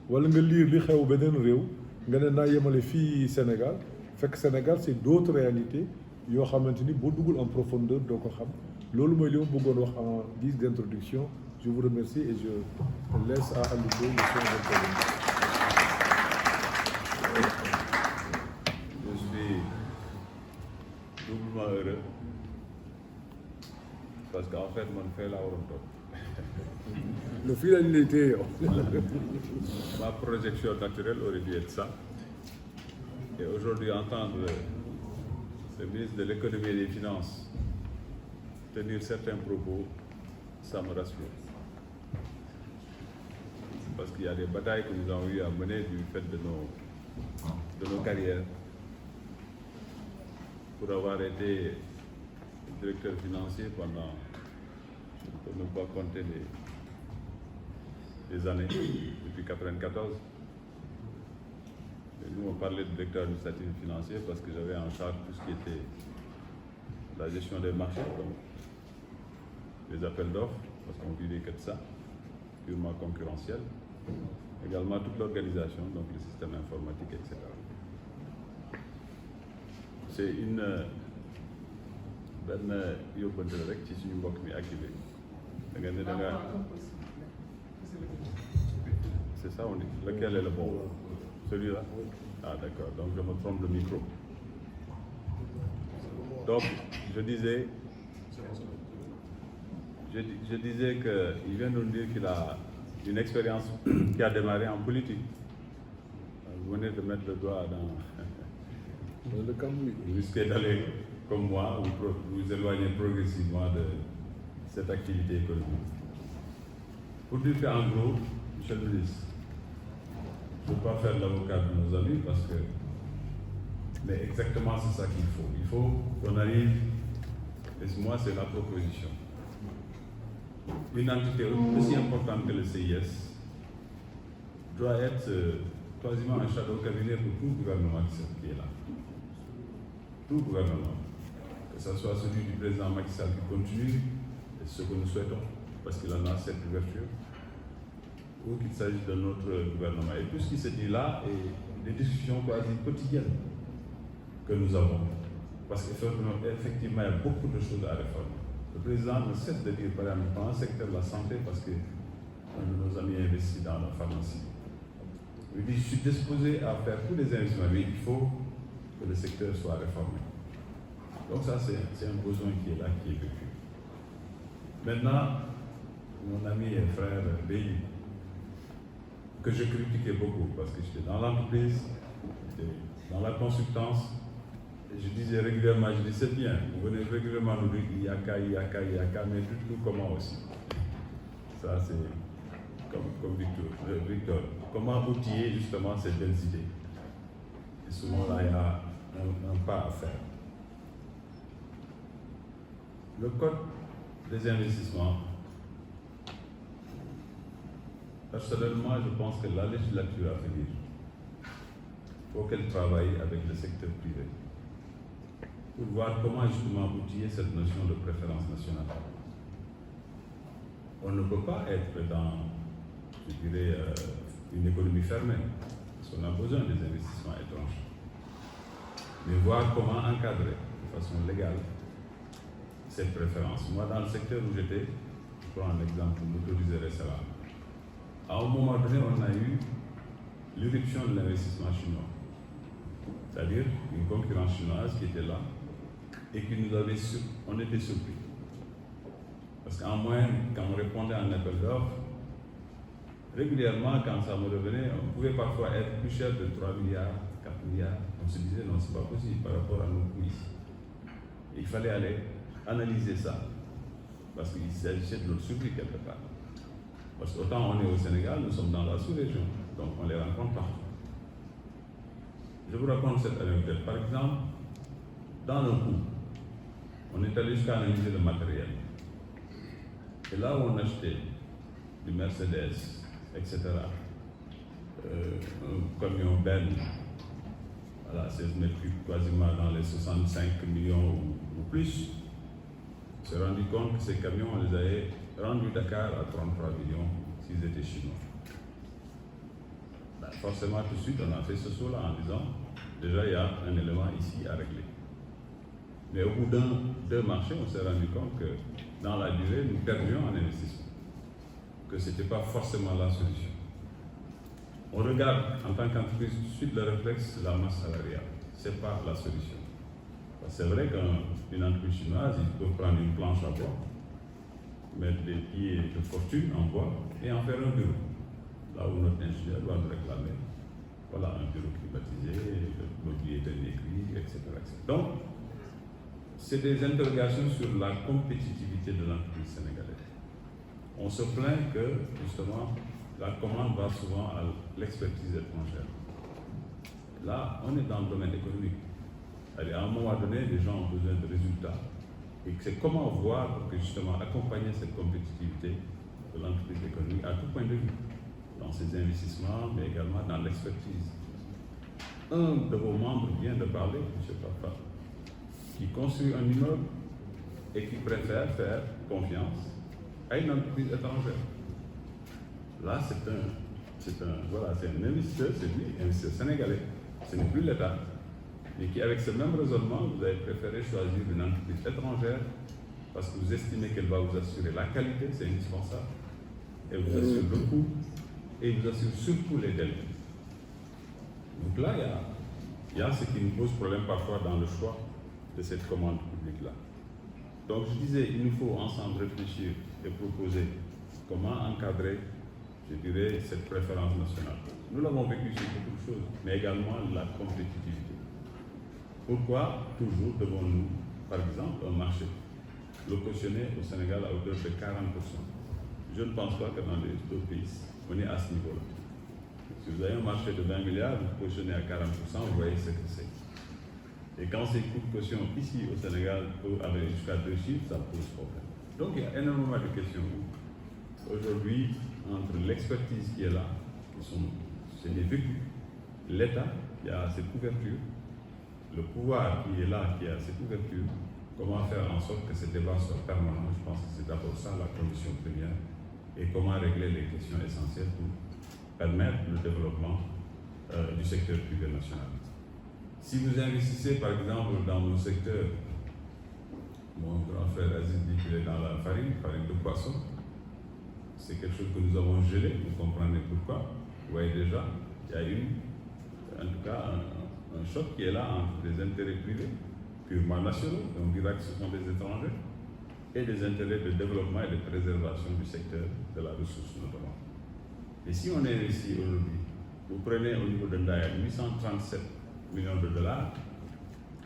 wala nga lire li xew beneen réew nga ne naa yemale fii Sénégal fekk Sénégal c'est d'autres réalités yoo xamante ni boo duggul en profondeur doo ko xam loolu mooy li ma bëggoon wax en guise d'introduction. Je vous remercie et je laisse à Aliko le soin d'intervenir. Je suis doublement heureux parce qu'en fait man fee laa waroon toog. Le fii lañ lay téye yow. Ma projection naturelle aurait dû être ça. Et aujourd'hui entendre le ministre de l'économie et des finances tenir certains propos, ça me rassure. Parce qu'il y a des batailles que nous avons eu à mener du fait de nos carrières. Pour avoir été directeur financier pendant, pour ne pas compter les années, depuis 1994. Et nous, on parlait de directeur administratif financier parce que j'avais en charge tout ce qui était la gestion des marchés, donc les appels d'offres, parce qu'on vivait que de ça, purement concurrentiel. Également toute l'organisation, donc le système informatique, etc. C'est une benn yóbbante rek ci suñu mbokk mi activé da nga ne da nga c'est ça on dit lequel est le bon celui-là ah d'accord donc je me trompe le micro donc je disais que il vient de nous dire qu'il a une expérience qui a démarré en politique. Vous venez de mettre le doigt dans le cambouis. Vous risquez d'aller, comme moi, vous éloigner progressivement de cette activité économique. Pour dire qu'en gros, Monsieur le ministre, je ne veux pas faire l'avocat de nos amis parce que, mais exactement c'est ça qu'il faut. Il faut qu'on arrive, et moi c'est la proposition. Une entité aussi importante que le CIS doit être quasiment un shadow cabinet pour tout gouvernement qui est là. Tout gouvernement. Que ce soit celui du président Macky Sall qui continue, et ce que nous souhaitons, parce qu'il en a cette ouverture, ou qu'il s'agisse de notre gouvernement. Et tout ce qui se dit là est des discussions quasi quotidiennes que nous avons. Parce qu'effectivement, il y a beaucoup de choses à réformer. Le président ne cesse de dire, par exemple, dans le secteur de la santé, parce que un de nos amis investit dans la pharmacie. Il dit, je suis disposé à faire tous les investissements, mais il faut que le secteur soit réformé. Donc ça, c'est un besoin qui est là, qui est vécu. Maintenant, mon ami et frère Béli, que je critiquais beaucoup, parce que j'étais dans l'entreprise, j'étais dans la consultance, et je disais régulièrement, je dis c'est bien, vous venez régulièrement nous dire il y a qu'à, mais dites-nous comment aussi. Ça c'est comme Victor. Comment outiller justement ces belles idées. Et souvent là, il y a un pas à faire. Le code des investissements, personnellement, je pense que la législature à venir, il faut qu'elle travaille avec le secteur privé pour voir comment justement outiller cette notion de préférence nationale. on ne peut pas être dans, je dirais, une économie fermée, parce qu'on a besoin des investissements étrangers. Mais voir comment encadrer de façon légale cette préférence. Moi, dans le secteur où j'étais, je prends un exemple pour m'autoriser récemment. À un moment donné, on a eu l'irruption de l'investissement chinois, c'est-à-dire une concurrence chinoise qui était là et qui nous avait on était surpris. Parce qu'en moyenne, quand on répondait à un appel d'offres, régulièrement, quand ça me revenait, on pouvait parfois être plus cher de 3 milliards, 4 milliards. On se disait non, c'est pas possible par rapport à nos coûts ici. Et il fallait aller analyser ça, parce qu'il s'agissait de notre survie quelque part. Parce qu'autant on est au Sénégal, nous sommes dans la sous-région, donc on les rencontre partout. Je vous raconte cette anecdote. Par exemple, dans nos coûts, on est allé jusqu'à analyser le matériel. Et là où on achetait du Mercedes, etc., un camion Ben, voilà, 16 mètres cubes, quasiment dans les 65 millions ou plus, on s'est rendu compte que ces camions, on les avait rendus Dakar à 33 millions s'ils étaient chinois. Ben, forcément, tout de suite, on a fait ce saut-là en disant, déjà, il y a un élément ici à régler. Mais au bout deux marchés, on s'est rendu compte que dans la durée, nous perdions en investissement, que ce n'était pas forcément la solution. On regarde en tant qu'entreprise tout de suite le réflexe de la masse salariale. Ce n'est pas la solution. C'est vrai qu'une entreprise chinoise, ils peuvent prendre une planche à bois, mettre des pieds de fortune en bois et en faire un bureau. Là où notre ingénieur doit nous réclamer, voilà, un bureau climatisé, le mobilier est écrit, etc., etc. Donc, c'est des interrogations sur la compétitivité de l'entreprise sénégalaise. On se plaint que, justement, la commande va souvent à l'expertise étrangère. Là, on est dans le domaine économique. Allez, à un moment donné, les gens ont besoin de résultats. Et c'est comment voir pour que, justement, accompagner cette compétitivité de l'entreprise économique à tout point de vue, dans ses investissements, mais également dans l'expertise. Un de vos membres vient de parler, M. Papa, qui construit un immeuble et qui préfère faire confiance à une entreprise étrangère. Là, c'est un investisseur, c'est lui, un investisseur sénégalais. Ce n'est plus l'État. Et qui, avec ce même raisonnement, vous avez préféré choisir une entreprise étrangère parce que vous estimez qu'elle va vous assurer la qualité, c'est indispensable, elle vous assure le coût et vous assure surtout les délais. Donc là, il y a ce qui nous pose problème parfois dans le choix de cette commande publique-là. Donc je disais, il nous faut ensemble réfléchir et proposer comment encadrer, je dirais, cette préférence nationale. Nous l'avons vécu sur beaucoup de choses, mais également la compétitivité. Pourquoi toujours devons-nous, par exemple, un marché, le cautionner au Sénégal à hauteur de 40%? Je ne pense pas que dans les autres pays, on est à ce niveau-là. Si vous avez un marché de 20 milliards, vous cautionnez à 40%, vous voyez ce que c'est. Et quand ces coûts de caution ici au Sénégal peuvent aller jusqu'à 2 chiffres, ça pose problème. Donc il y a énormément de questions. Aujourd'hui, entre l'expertise qui est là, c'est des vécus, l'État qui a cette couverture, le pouvoir qui est là, qui a cette ouverture, comment faire en sorte que ce débat soit permanent? Je pense que c'est d'abord ça la condition première, et comment régler les questions essentielles pour permettre le développement du secteur privé national. Si vous investissez par exemple dans nos secteurs, mon grand frère Aziz dit qu'il est dans la farine de poisson, c'est quelque chose que nous avons gelé, vous comprenez pourquoi. Vous voyez déjà, il y a en tout cas un choc qui est là entre des intérêts privés, purement nationaux, on dira que ce sont des étrangers, et des intérêts de développement et de préservation du secteur de la ressource notamment. Et si on investit aujourd'hui, vous prenez au niveau de Ndaya 837 millions de dollars,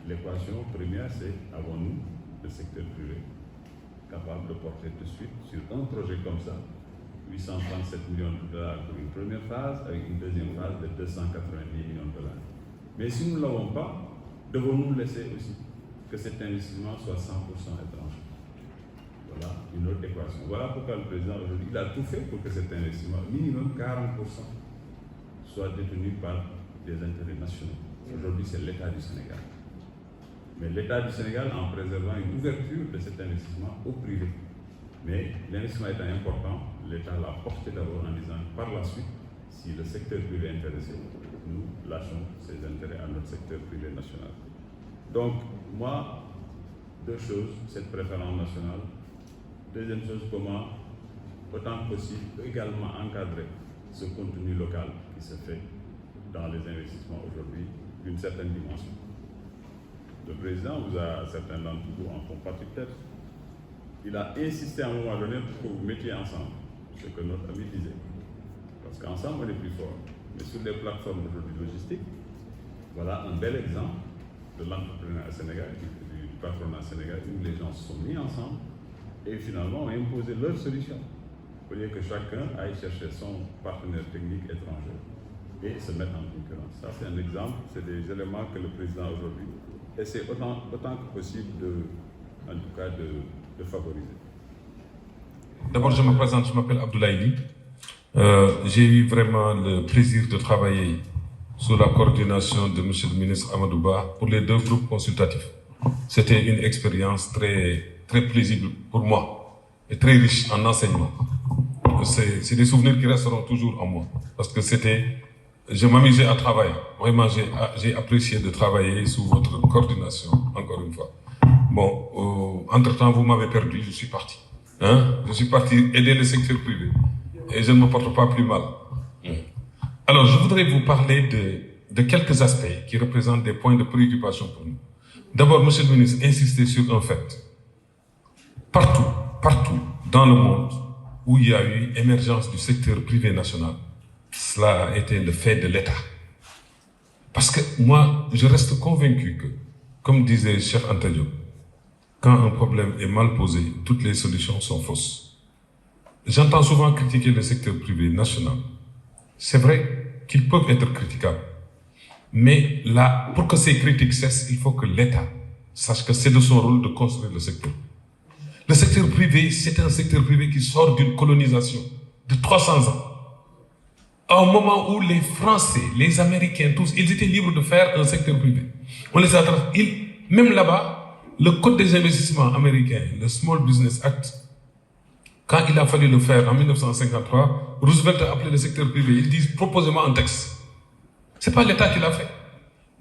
l'équation première c'est avons-nous le secteur privé capable de porter tout de suite sur un projet comme ça 837 millions de dollars pour une première phase avec une deuxième phase de 290 millions de dollars. Mais si nous ne l'avons pas, devons-nous laisser aussi que cet investissement soit 100% étranger? Voilà une autre équation. Voilà pourquoi le président aujourd'hui, il a tout fait pour que cet investissement, minimum 40%, soit détenu par des intérêts nationaux. Aujourd'hui, c'est l'État du Sénégal. Mais l'État du Sénégal, en préservant une ouverture de cet investissement au privé, Mais l'investissement étant important, l'État l'a porté d'abord en disant par la suite, si le secteur privé est intéressé, nous lâchons ces intérêts à notre secteur privé national. Donc, moi, deux choses, cette préférence nationale. Deuxième chose, comment, autant que possible, également encadrer ce contenu local qui se fait dans les investissements aujourd'hui d'une certaine dimension. Le président vous a, certains d'entre vous en font partie peut-être, il a insisté à un moment donné pour que vous mettiez ensemble ce que notre ami disait. Parce qu'ensemble, on est plus fort. Mais sur les plateformes aujourd'hui logistiques, voilà un bel exemple de l'entrepreneuriat sénégalais, du patronat sénégalais, où les gens se sont mis ensemble et finalement ont imposé leurs solutions. Au lieu que chacun aille chercher son partenaire technique étranger et se mettre en concurrence. Ça, c'est un exemple, c'est des éléments que le président aujourd'hui essaie autant que possible en tout cas de favoriser. D'abord, je me présente, je m'appelle Abdoulaye Ly. J'ai eu vraiment le plaisir de travailler sous la coordination de M. le ministre Amadou Ba pour les deux groupes consultatifs. C'était une expérience très, très plaisible pour moi et très riche en enseignement. C'est des souvenirs qui resteront toujours en moi parce que je m'amusais à travailler. Vraiment, j'ai apprécié de travailler sous votre coordination, encore une fois. Bon, entre-temps, vous m'avez perdu, je suis parti. Je suis parti aider le secteur privé et je ne me porte pas plus mal. Alors, je voudrais vous parler de quelques aspects qui représentent des points de préoccupation pour nous. D'abord, Monsieur le ministre, insistez sur un fait. Partout dans le monde où il y a eu émergence du secteur privé national, cela a été le fait de l'État. Parce que moi, je reste convaincu que, comme disait Cheikh Anta Diop, quand un problème est mal posé, toutes les solutions sont fausses. J'entends souvent critiquer le secteur privé national. C'est vrai qu'ils peuvent être critiquables. Mais là, pour que ces critiques cessent, il faut que l'État sache que c'est de son rôle de construire le secteur. Le secteur privé, c'est un secteur privé qui sort d'une colonisation de 300 ans. À un moment où les Français, les Américains, tous, ils étaient libres de faire un secteur privé. On les a même là-bas, le Code des investissements américain, le Small Business Act, quand il a fallu le faire en 1953, Roosevelt a appelé le secteur privé. Ils disent, proposez-moi un texte. C'est pas l'État qui l'a fait.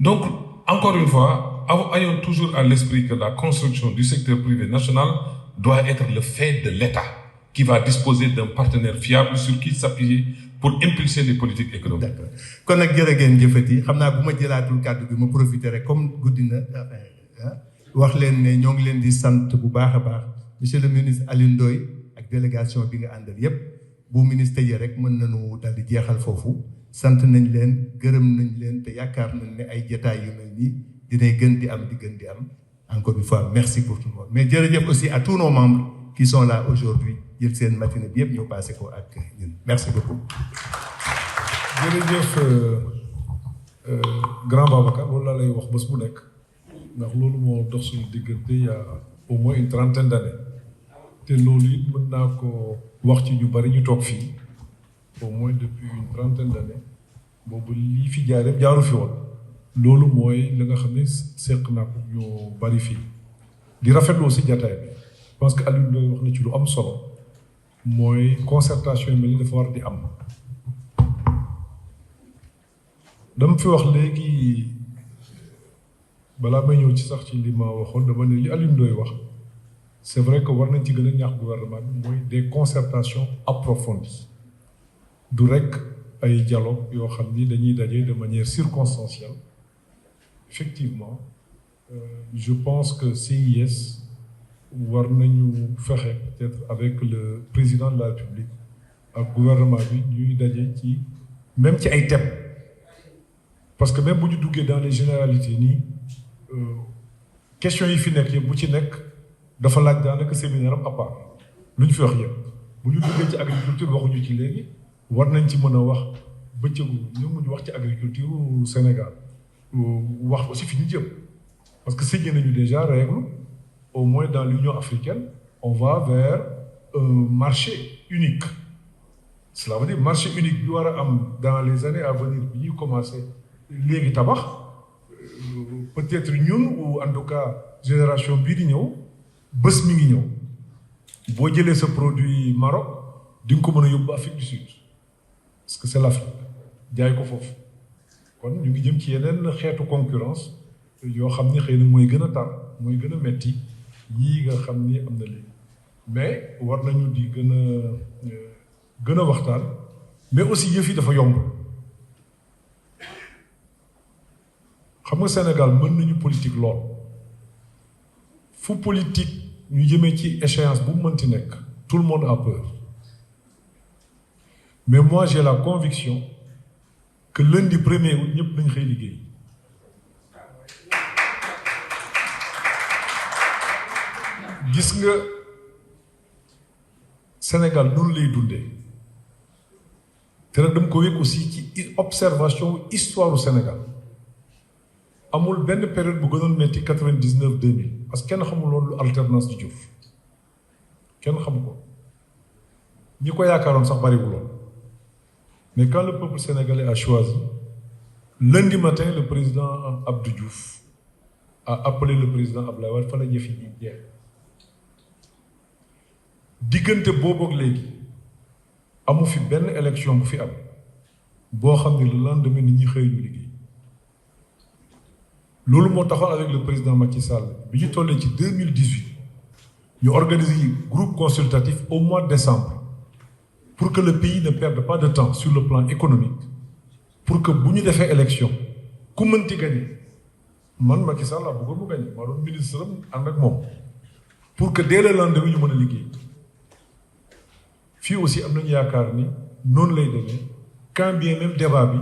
Donc, encore une fois, ayons toujours à l'esprit que la construction du secteur privé national doit être le fait de l'État, qui va disposer d'un partenaire fiable sur qui s'appuyer pour impulser les politiques économiques. D'accord. Kon nag jërë ngeen jëfati xam naa bu ma jëlaatul kàddu gi ma profité rek comme guddi na wax leen ne ñoo ngi leen di sant bu baax a baax monsieur le ministre Alioune Ndoye ak délégation bi nga àndal yépp bu ministre yi rek mën nañu dal di jeexal foofu sant nañ leen gërëm nañ leen te yaakaar nañ ne ay jotaay yu mel nii dinay gën di am encore une fois merci pour tout le monde mais jërëjëf aussi à tous nos membres qui sont là aujourd'hui jël seen matinée bi yëpp ñoo passé ko ak ñun merci beaucoup. jërëjëf grand Babacar loolu laa lay wax bés bu nekk ndax loolu moo dox suñu diggante il y a au moins une trentaine d'années te loolu it mën naa ko wax ci ñu bari ñu toog fii au moins depuis une trentaine d'années boobu lii fi jaar yëpp jaaru fi woon loolu mooy la nga xam ne seq naa ko ñu bari fii di rafetlu aussi jataay bi parce que Alioune Ndoye wax na ci lu am solo mooy concertation yi mel ni dafa war di am dama fi wax léegi balaa may ñëw ci sax ci li ma waxoon dama ne li Alioune Ndoye wax c'est vrai que war nañ ci gën a ñaax gouvernement bi mooy des concertations approfondies du rek ay dialogue yoo xam ni dañuy daje de manière circonstancielle effectivement je pense que CIS war nañu fexe peut-être avec le président de la République ak gouvernement bi ñuy daje ci même ci ay thèmes parce que même bu ñu duggee dans les généralités nii questions yi fi nekk yëpp bu ci nekk dafa laaj daanaka séminaire am à part lu ñu fi wax yëpp bu ñu duggee ci agriculture waxuñu ci léegi war nañ ci mën a wax bëccëgu ñu mujj wax ci agriculture Sénégal wax aussi fi ñu jëm parce que signé nañu déjà règle au moins dans l'Union africaine on va vers un marché unique cela veut dire marché unique bi war a am dans les années à venir bi ñuy commencer léegi tabax peut-être ñun ou en tout cas génération bii di ñëw bés mi ngi ñëw boo jëlee sa produit Maroc di nga ko mën a yóbbu Afrique du Sud parce que c'est l'Afrique jaay ko foofu kon ñu ngi jëm ci yeneen xeetu concurrence yoo xam ni xëy na mooy gën a tar mooy gën a metti yii nga xam ni am na léegi mais war nañu di gën a waxtaan mais aussi yëf yi dafa yomb xam nga Sénégal mën nañu politique lool fu politique ñu jëmee ci échéance bu mu mënti nekk tout le monde a peur mais moi j'ai la conviction que lundi 1er août ñëpp nañ xëy liggéey gis nga Sénégal noonu lay dundee te nag dama ko wékk aussi ci observation histoire du Sénégal amul benn période bu gënoon metti 99-2000 parce que kenn xamul woon lu alternance di jur kenn xamu ko ñi ko yaakaaroon sax bariwul woon mais quand le peuple sénégalais a choisi lundi matin le président Abdou Diouf a appelé le président Abdoulaye Wade fa la jëf yi jeex diggante boobu ak léegi amu fi benn élection bu fi am boo xam ne le lendemain nit ñi xëy ñu liggéey loolu moo taxoon avec le président Macky Sall bi ñu tollee ci 2018 ñu organiser groupe consultatif au mois de décembre pour que le pays ne perde pas de temps sur le plan économique pour que bu ñu defee élection ku mënti gagné man Macky Sall laa bëggoon mu gagné maa doon ministre am ànd ak moom pour que dès le lendemain ñu mën a liggéey fii aussi am nañu yaakaar ni noonu lay demee quand bien même débat bi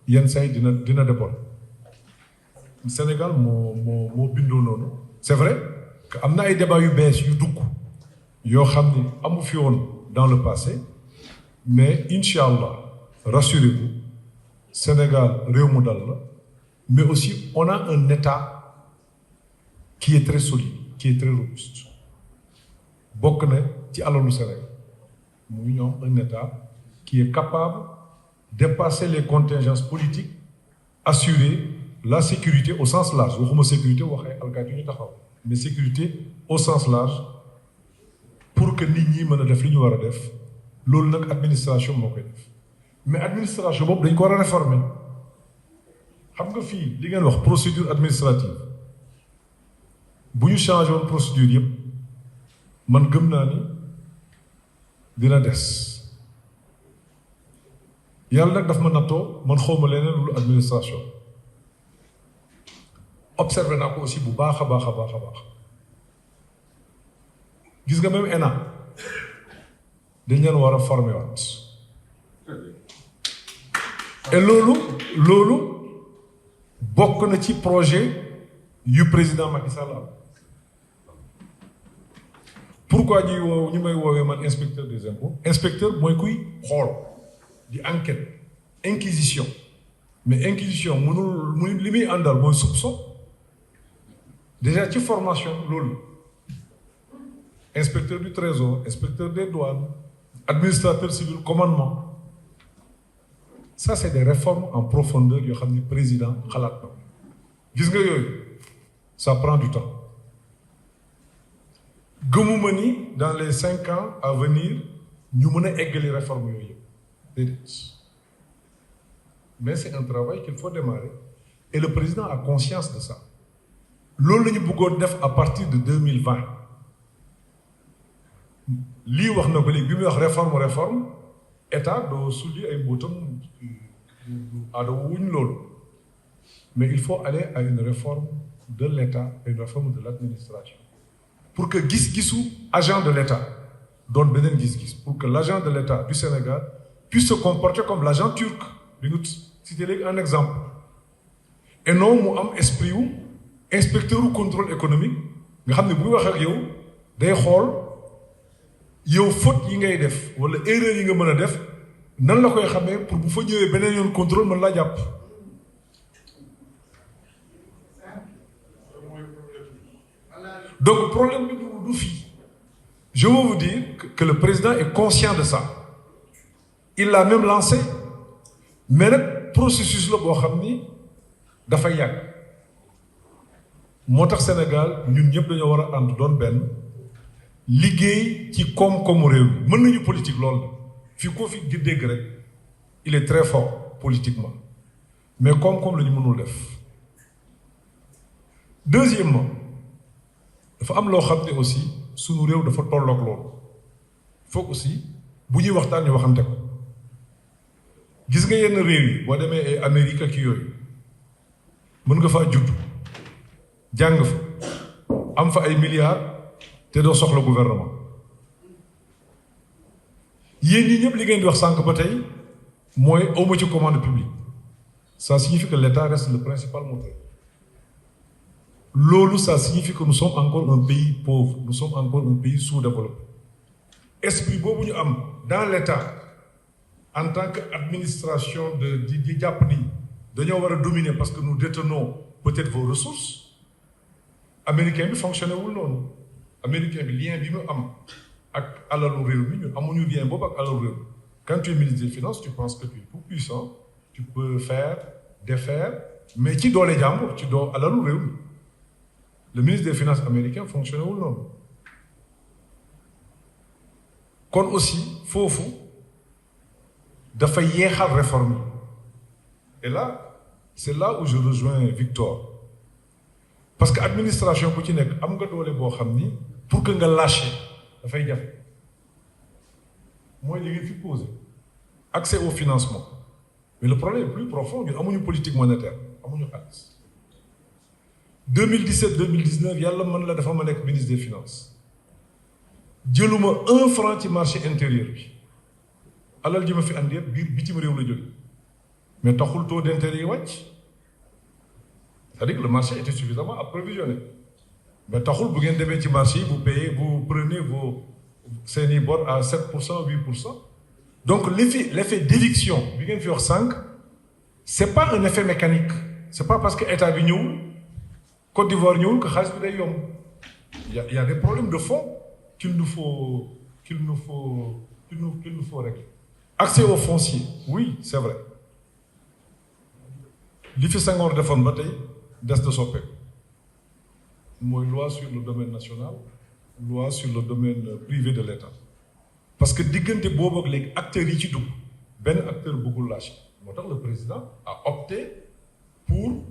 yenn saa yi dina déborder Sénégal moo bindoo noonu c'est vrai que am na ay débat yu bees yu dugg yoo xam ni amu fi woon dans le passé mais incha allah rassurez-vous Sénégal réew mu dal la mais aussi on a un État qui est très solide qui est très robuste bokk na ci alalu Sénégal muy ñoom un État qui est capable de dépasser les contingences politiques assurer la sécurité au sens large waxuma sécurité waxee alkaati yu ñu taxaw mais sécurité au sens large pour que nit ñi mën a def li ñu war a def loolu nag administration moo koy def mais administration boobu dañ ko war a réformer xam nga fii li ngeen wax procédure administrative bu ñu changé woon procédure yëpp man gëm naa ni dina des yàlla nag daf ma nattoo man xawma leneen lu administration observé naa ko aussi bu baax a baax a baax a baax gis nga même ENA dañ leen war a formé waat et loolu bokk na ci projet yu président Macky Sall am pourquoi ñu may woowee man inspecteur des impôts inspecteur mooy kuy xool di enquête inquisition mais inquisition mënul li muy àndal mooy soupçon déjà ci formation loolu inspecteur du trésor inspecteur des douanes administrateur civil commandement ça c'est des réformes en profondeur yoo xam ni président xalaat na gis nga yooyu ça prend du temps gëmuma ni dans les 5 ans à venir ñu mën a eggali réforme yooyu yëpp déedéet mais c'est un travail qu'il faut démarrer et le président a conscience de ça loolu la ñu bëggoon def à partir de 2020 lii wax na ko léegi bi muy wax réforme état doo sulli ay mbootam aadawu wuñ loolu mais il faut aller à une réforme de l'état et une réforme de l'administration pour que gis-gisu agent de l'état doon beneen gis-gis pour que l'agent de l'état du Sénégal puisse se comporter comme l'agent turc bi nga cité léegi un exemple et non mu am esprit wu inspecteur u contrôle économique nga xam ne buy wax ak yow day xool yow faute yi ngay def wala erreur yi nga mën a def nan la koy xamee pour bu fa ñëwee beneen yoon contrôle mën laa jàpp donc problème bi du fii je veux vous dire que le président est conscient de ça il l'a même lancé mais nag processus la boo xam ni dafay yàgg moo tax Sénégal ñun ñëpp dañoo war a ànd doon benn liggéey ci koom-koomu réew mi mën nañu politique lool la fi ko fi di dégg rek il est très fort politiquement mais koom-koom la ñu mënul def. Deuxièmement dafa am loo xam ne aussi sunu réew dafa tolloog loolu foog aussi bu ñuy waxtaan ñu waxante ko gis nga yenn réew yi boo demee ay Amérique ak yooyu mën nga faa judd jàng fa am fa ay milliards te doo soxla gouvernement yéen ñi ñëpp li ngeen di wax sànq ba tey mooy awma ci commande publique ça signifie que l'État reste le principal moteur. Loolu, ça signifie que nous sommes encore un pays pauvre, nous sommes encore un pays sous-développé. Esprit boobu ñu am dans l'État en tant qu'administration di jàpp ni dañoo war a dominer parce que nous détenons peut-être vos ressources. Américain bi fonctionné wul noonu américain bi lien bi mu am ak alalu réew mi ñun amuñu lien boobu ak alalu réew mi. Quand tu es ministre des Finances, tu penses que tu es tout puissant, tu peux faire, défaire, mais ci doole jàmbur ci doo alalu réew mi. Le ministre des Finances américain fonctionne wul noonu kon aussi foofu dafa yeexal réforme et là c'est là où je rejoins Victor parce que administration bu ci nekk am nga doole boo xam ni pour que nga lâcher dafay jafe mooy li ngeen fi posé accès au financement mais le problème est plus profond ñun amuñu politique monétaire amuñu xaalis 2017-2019 yàlla mën la dafa ma nekk ministre des Finances jëluma 1 franc ci marché intérieur bi alal ji ma fi andi yëpp biir bitim réew la jóge mais taxul taux d'intérêt yi wàcc c'est-à-dire que le marché était suffisamment approvisionné mais taxul bu ngeen demee ci marché yi vous prenez vos seeni bor à 7% 8%. Donc l'effet d'éviction bi ngeen fi wax sànq c'est pas un effet mécanique c'est pas parce que état bi ñëwul Côte d'Ivoire ñëwul que xaalis bi day yomb il y a des problèmes de fond qu'il nous faut régler. Accès au foncier oui c'est vrai li fi Senghor defoon ba tey des de soppeeku mooy loi sur le domaine national loi sur le domaine privé de l'État parce que diggante boobu ak léegi acteurs yi ci dugg benn acteur bëggul lâcher moo tax le président a opté pour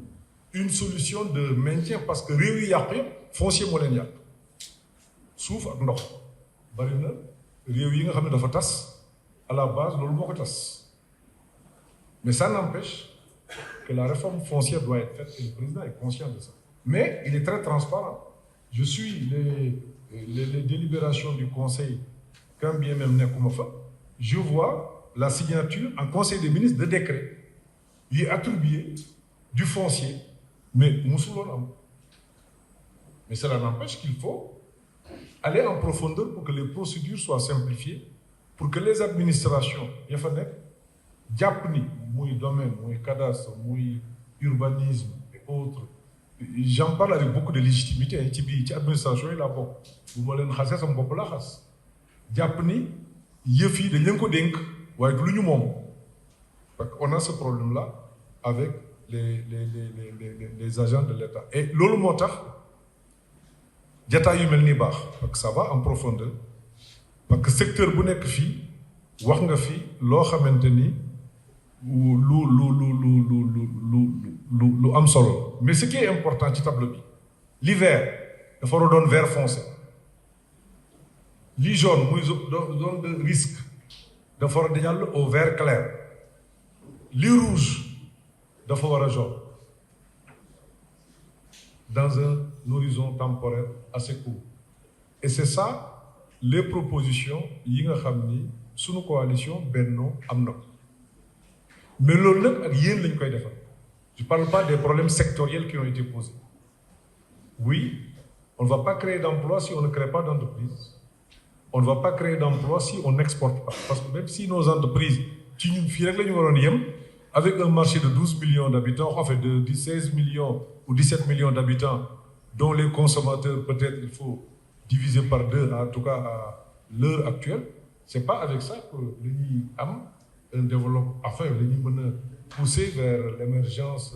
une solution de maintien parce que réew yi yàqu yëpp foncier moo leen yàq suuf ak ndox bari na réew yi nga xam ne dafa tas à la base loolu moo ko tas mais ça n'empêche que la réforme foncière doit être faite et le président est conscient de ça mais il est très transparent je suis les délibérations du conseil quand bien même nekkuma fa je vois la signature en conseil des ministres de décret yi attribué du foncier mais musuloon am mais cela n'empêche qu'il faut aller en profondeur pour que les procédures soient simplifiées pour que les administrations ya fa nekk jàpp ni muy domaine muy cadastre muy urbanisme et autres j'en parle avec beaucoup de légitimité ci biir ci administration yi laa bokk bu ma leen xasee sama bopp laa xas jàpp ni yëf yi dañ leen ko dénk waaye du lu ñu moom parce que on a ce problème là avec les agents de l'État et loolu moo tax jataay yu mel ni baax parce que ça va en profondeur parce que secteur bu nekk fii wax nga fi loo xamante ni lu am solo mais ce qui est important ci tableau bi l'hiver dafa war a doon vert foncé li jaune muy zone de risque dafa war a jàll au vert clair li rouge dafa war a jaune dans un horizon temporel assez court et c'est ça les propositions yi nga xam ni sunu coalition Benno am na ko mais loolu nag ak yéen lañ koy defal je parle pas des problèmes sectoriels qui ont été posés oui on ne va pas créer d'emplois si on ne crée pas d'entreprise on ne va pas créer d'emplois si on n'exporte pas parce que même si nos entreprises ci ñun fii rek la ñu waroon yem avec un marché de 12 millions d'habitants en fait de 16 millions ou 17 millions d'habitants dont les consommateurs peut-être il faut diviser par 2 en tout cas à l'heure actuelle c'est pas avec ça que dañuy am un développement enfin dañuy mën a pousser vers l'émergence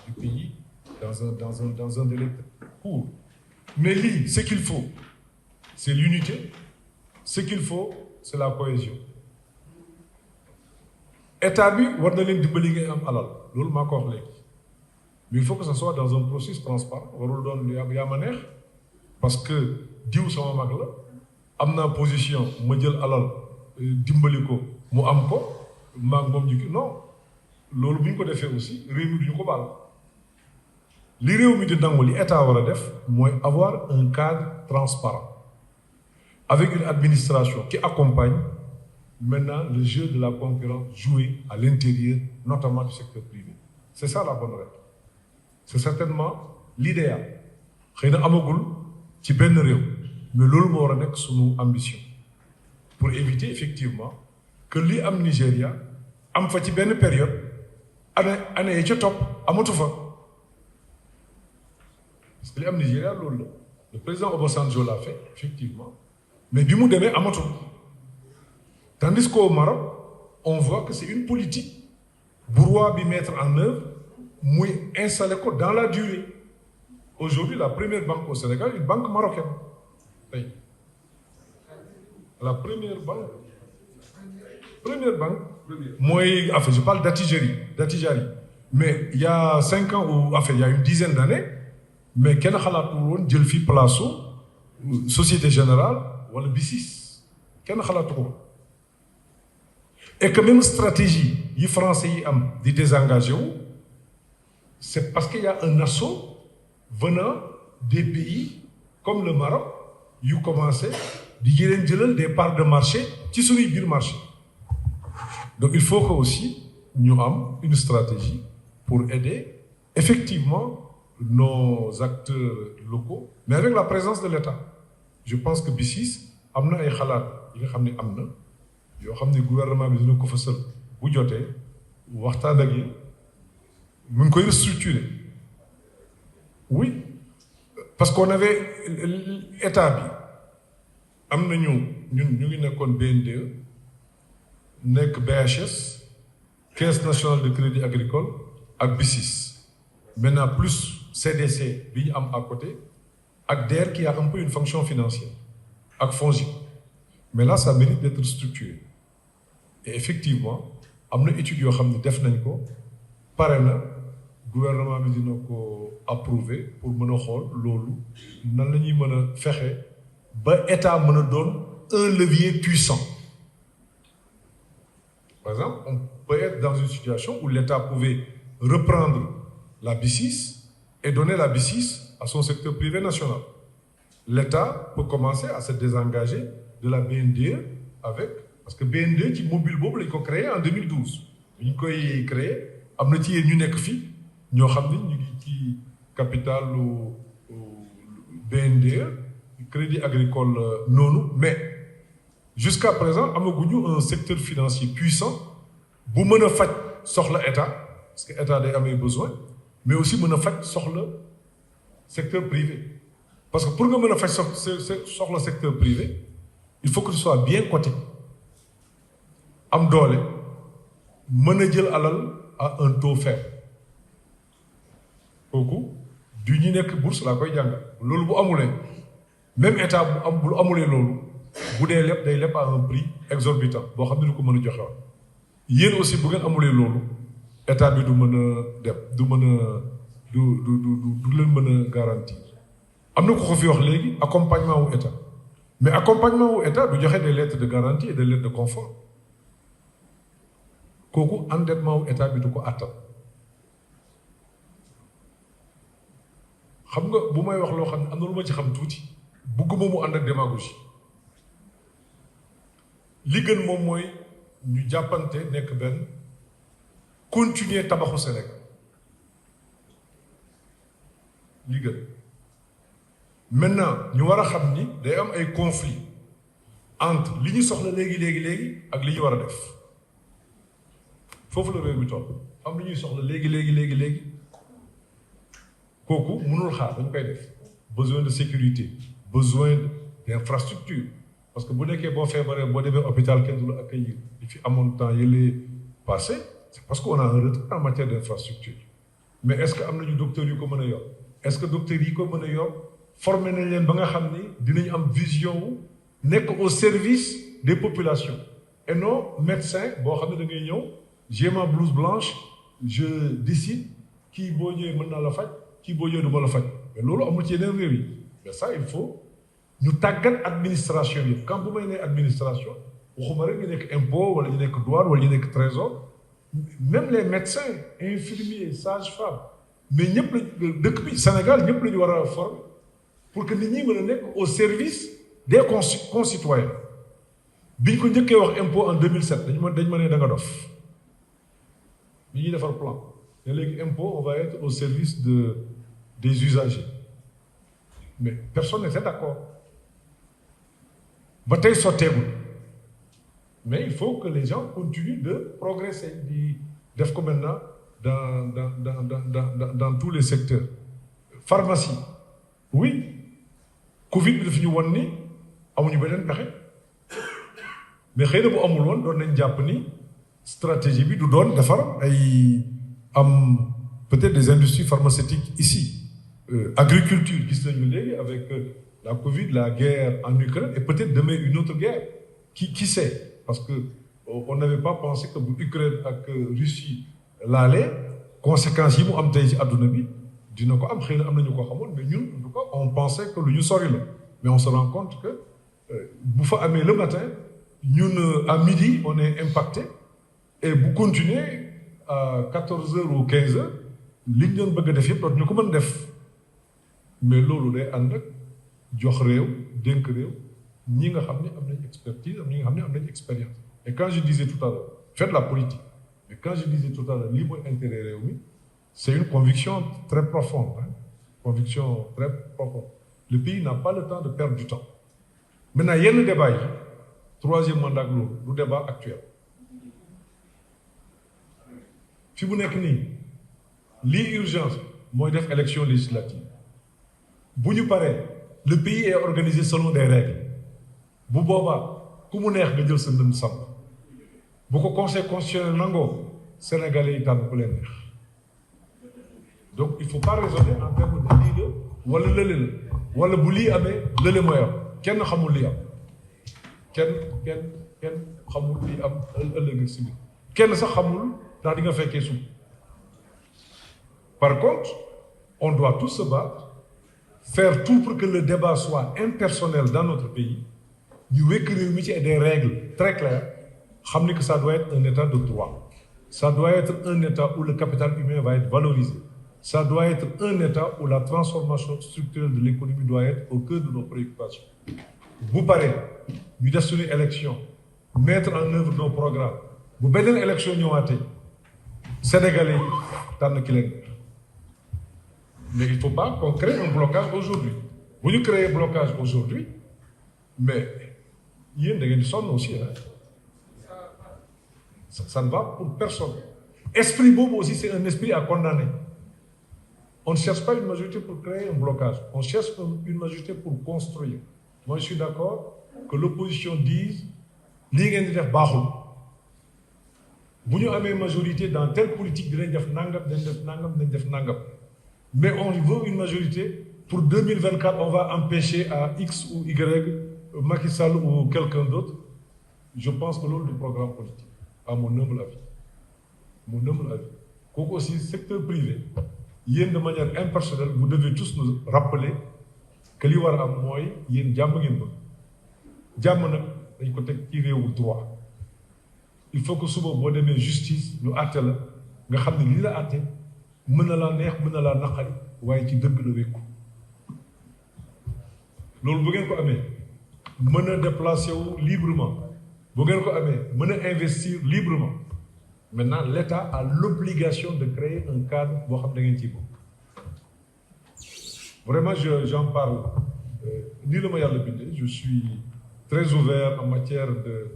du pays dans un délai court mais lii ce qu'il faut c'est l'unité. Ce qu'il faut, c'est la cohésion. État bi war na leen dimbali ngay am alal loolu maa ko wax léegi mais il faut que ça soit dans un processus transparent warul doon yaa ma neex parce que diw sama mag la am naa position ma jël alal dimbali ko mu am ko maag moom ñu ki non loolu bu ñu ko defee aussi réew mi du ñu ko baal li réew mi di nangu li état war a def mooy avoir un cadre transparent avec une administration qui accompagne maintenant le jeu de la concurrence joué à l'intérieur, notamment du secteur privé. C'est ça la bonne règle. C'est certainement l'idéal. xëy na amagul ci benn réew mais loolu moo war a nekk sunu ambition pour éviter effectivement que li am Nigéria am fa ci benn période année yi ca topp amatu fa parce que li am Nigéria loolu la le président Obasanjo l'a fait effectivement mais bi mu demee amatu. Tandis qu'au Maroc, on voit que c'est une politique bourgeois bi mettre en œuvre, muy installer ko dans la durée. Aujourd'hui, la première banque au Sénégal, une banque marocaine. Oui. La première banque. Moi, enfin, je parle d'Attijari. Mais il y a 5 ans, ou enfin, il y a une dizaine d'années, mais kenn xalaatu woon jël fi place Société Générale wala BICIS kenn xalaatu ko. Et que même stratégie yi français yi am di désengager wu c'est parce qu'il y a un assaut venant des pays comme le Maroc yu commencé di leen jëlal des parts de marché ci suñuy biir marché donc il faut que aussi ñu am une stratégie pour aider effectivement nos acteurs locaux mais avec la présence de l'État je pense que BICIS am na ay xalaat yi nga xam ne am na yoo xam ne gouvernement bi dina ko fësal bu jotee waxtaan ak yi mu ngi koy restructurer oui parce qu'on avait état bi am na ñu ngi nekkoon BNDE nekk BHS Caisse nationale de crédit agricole ak BICIS maintenant plus CDC bi ñu am à côté ak DER qui a un peu une fonction financière ak FONGIP mais là ça mérite d'être structuré et effectivement am na études yoo xam ne def nañ ko pare na gouvernement bi dina ko approuver pour mën a xool loolu nan la ñuy mën a fexe ba état mën a doon un levier puissant par exemple on peut être dans une situation où l'état pouvait reprendre la BICIS et donner la BICIS à son secteur privé national l'état peut commencer à se désengager de la BNDE avec parce que BNDE ci mobile boobu lañ ko créé en 2012 bi ñu koy créé am na ci yéen ñu nekk fii ñoo xam ni ñu ngi ci capitalu BNDE crédit agricole noonu mais jusqu'à présent amaguñu un secteur financier puissant bu mën a faj soxla état parce que état day amee besoin mais aussi mën a faj soxla secteur privé parce que pour nga mën a faj soxla secteur privé il faut que ce soit bien coté am doole mën a jël alal à un taux faible kooku du ñu nekk bourse laa koy jàngal loolu bu amulee même état bu amulee loolu bu dee lépp day lépp à un prix exorbitant boo xam ne du ko mën a joxe woon yéen aussi bu ngeen amulee loolu état bi du mën a dem du mën a du leen mën a garantir am na ko ko fi wax léegi accompagnement wu état mais accompagnement wu état du joxe des lettres de garantie et des lettres de confort kooku endettement wu état bi du ko attan xam nga bu may wax loo xam ne am na lu ma ci xam tuuti bugguma mu ànd ak démagogie li gën moom mooy ñu jàppante nekk benn continuer tabaxu Sénégal li gën maintenant ñu war a xam ni day am ay conflit entre li ñu soxla léegi ak li ñu war a def foofu la réew mi toll am li ñuy soxla léegi kooku mënul xaar dañ koy def besoin de sécurité besoin d'infrastructure parce que bu nekkee boo feebaree boo demee hôpital kenn du la accueillir li fi amoon temps yële passé c'est parce qu'on a un retard en matière d'infrastructure mais est-ce que am nañu docteurs yu ko mën a yor est-ce que docteurs yi ko mën a yor former nañ leen ba nga xam ni dinañ am vision wu nekk au service des populations et non médecin boo xam ne da ngay ñëw j'ai ma blouse blanche je décide kii boo ñëwee mën naa la faj kii boo ñëwee du ma la faj mais loolu amul ci yeneen réew yi mais ça il faut ñu tàggat administration yi quand bu may nee administration waxuma rek ñu nekk impôt wala ñu nekk douane wala ñu nekk trésor même les médecins infirmiers sages-femmes mais ñëpp la dëkk bi Sénégal ñëpp la ñu war a former pour que nit ñi mën a nekk au service des concitoyens bi ñu ko njëkkee wax impôt en 2007 dañ ma ne da nga dof bi ñuy defar plan ne léegi impôt on va être au service des usagers mais personne n'était d'accord ba tey sotteegul mais il faut que les gens continuent de progresser di def ko maintenant dans tous les secteurs pharmacie oui Covid bi daf ñu won ni amuñu beneen pexe mais xëy na bu amul woon doon nañ jàpp ni stratégie bi du doon defar ay am peut-être des industries pharmaceutiques ici agriculture gis nañu léegi avec la Covid la guerre en Ukraine et peut-être demain une autre guerre qui sait parce que on n'avait pas pensé que bu Ukraine ak Russie laalee conséquences yi mu am tey ci adduna bi dina ko am xëy na am nañu ko xamoon mais ñun en tout cas on pensait que lu ñu sori la mais on se rend compte que bu fa amee le matin ñun à midi on est impacté et bu continuer à 14h ou 15h li ñu doon bëgg a def yëpp dootuñu ko mën def mais loolu day ànd ak jox réew dénk réew ñi nga xam ne am nañ expertise am ñi nga xam ne am nañ expérience et quand je disais tout à l'heure faites la politique mais quand je disais tout à l'heure lii mooy intérêt réew mi c'est une conviction très profonde conviction très profonde le pays n'a pas le temps de perdre du temps maintenant yenn débat yi troisième mandat ak loolu du débat actuel fi bu nekk nii lii urgence mooy def élection législative bu ñu paree le pays est organisé selon des règles bu boobaa ku mu neex nga jël sa ndënd sàmm bu ko conseil constitutionnel nangoo sénégalais yi tànn ku leen neex donc il faut pas raisonner en termes de lii la wala lële la wala bu lii amee lële mooy am kenn xamul lii am kenn xamul lii am ëllëg si biir kenn sax xamul ndax di nga fekkee suuf par contre on doit tous se battre faire tout pour que le débat soit impersonnel dans notre pays ñu wekk réew mi ci des règles très claires xam ni que ça doit être un état de droit ça doit être un état où le capital humain va être valorisé ça doit être un état où la transformation structurelle de l'économie doit être au cœur de nos préoccupations bu paree ñu def suñu élection mettre en œuvre nos programmes bu beneen élection ñëwaatee sénégalais yi tànn ki leen mais il faut pas qu'on crée un blocage aujourd'hui bu ñu créer blocage aujourd'hui mais yéen da ngeen di sonn aussi ça ne va pour personne esprit boobu aussi c'est un esprit à condamner on ne cherche pas une majorité pour créer un blocage on cherche une majorité pour construire moi je suis d'accord que l'opposition dise lii ngeen di def baaxul bu ñu amee majorité dans telle politique dinañ def nangam dañ def nangam dañ def nangam mais on veut une majorité pour 2024 on va empêcher à X ou Y Macky Sall ou quelqu'un d'autre je pense que loolu du programme politique à mon humble avis kooku aussi secteur privé yéen de manière impersonnelle vous devez tous nous rappeler que li war a am mooy yéen jàmm ngeen bëgg jàmm nag dañ ko teg ci réewu droit il faut que suba boo demee justice ñu àtte la nga xam ne lii la àtte mën na laa neex mën na laa naqari waaye ci dëgg la wékku loolu bu ngeen ko amee mën a déplacer wu librement bu ngeen ko amee mën a investir librement maintenant l'État a l'obligation de créer un cadre boo xam da ngeen ciy bokk vraiment j'en parle nii la ma yàlla bindee je suis très ouvert en matière de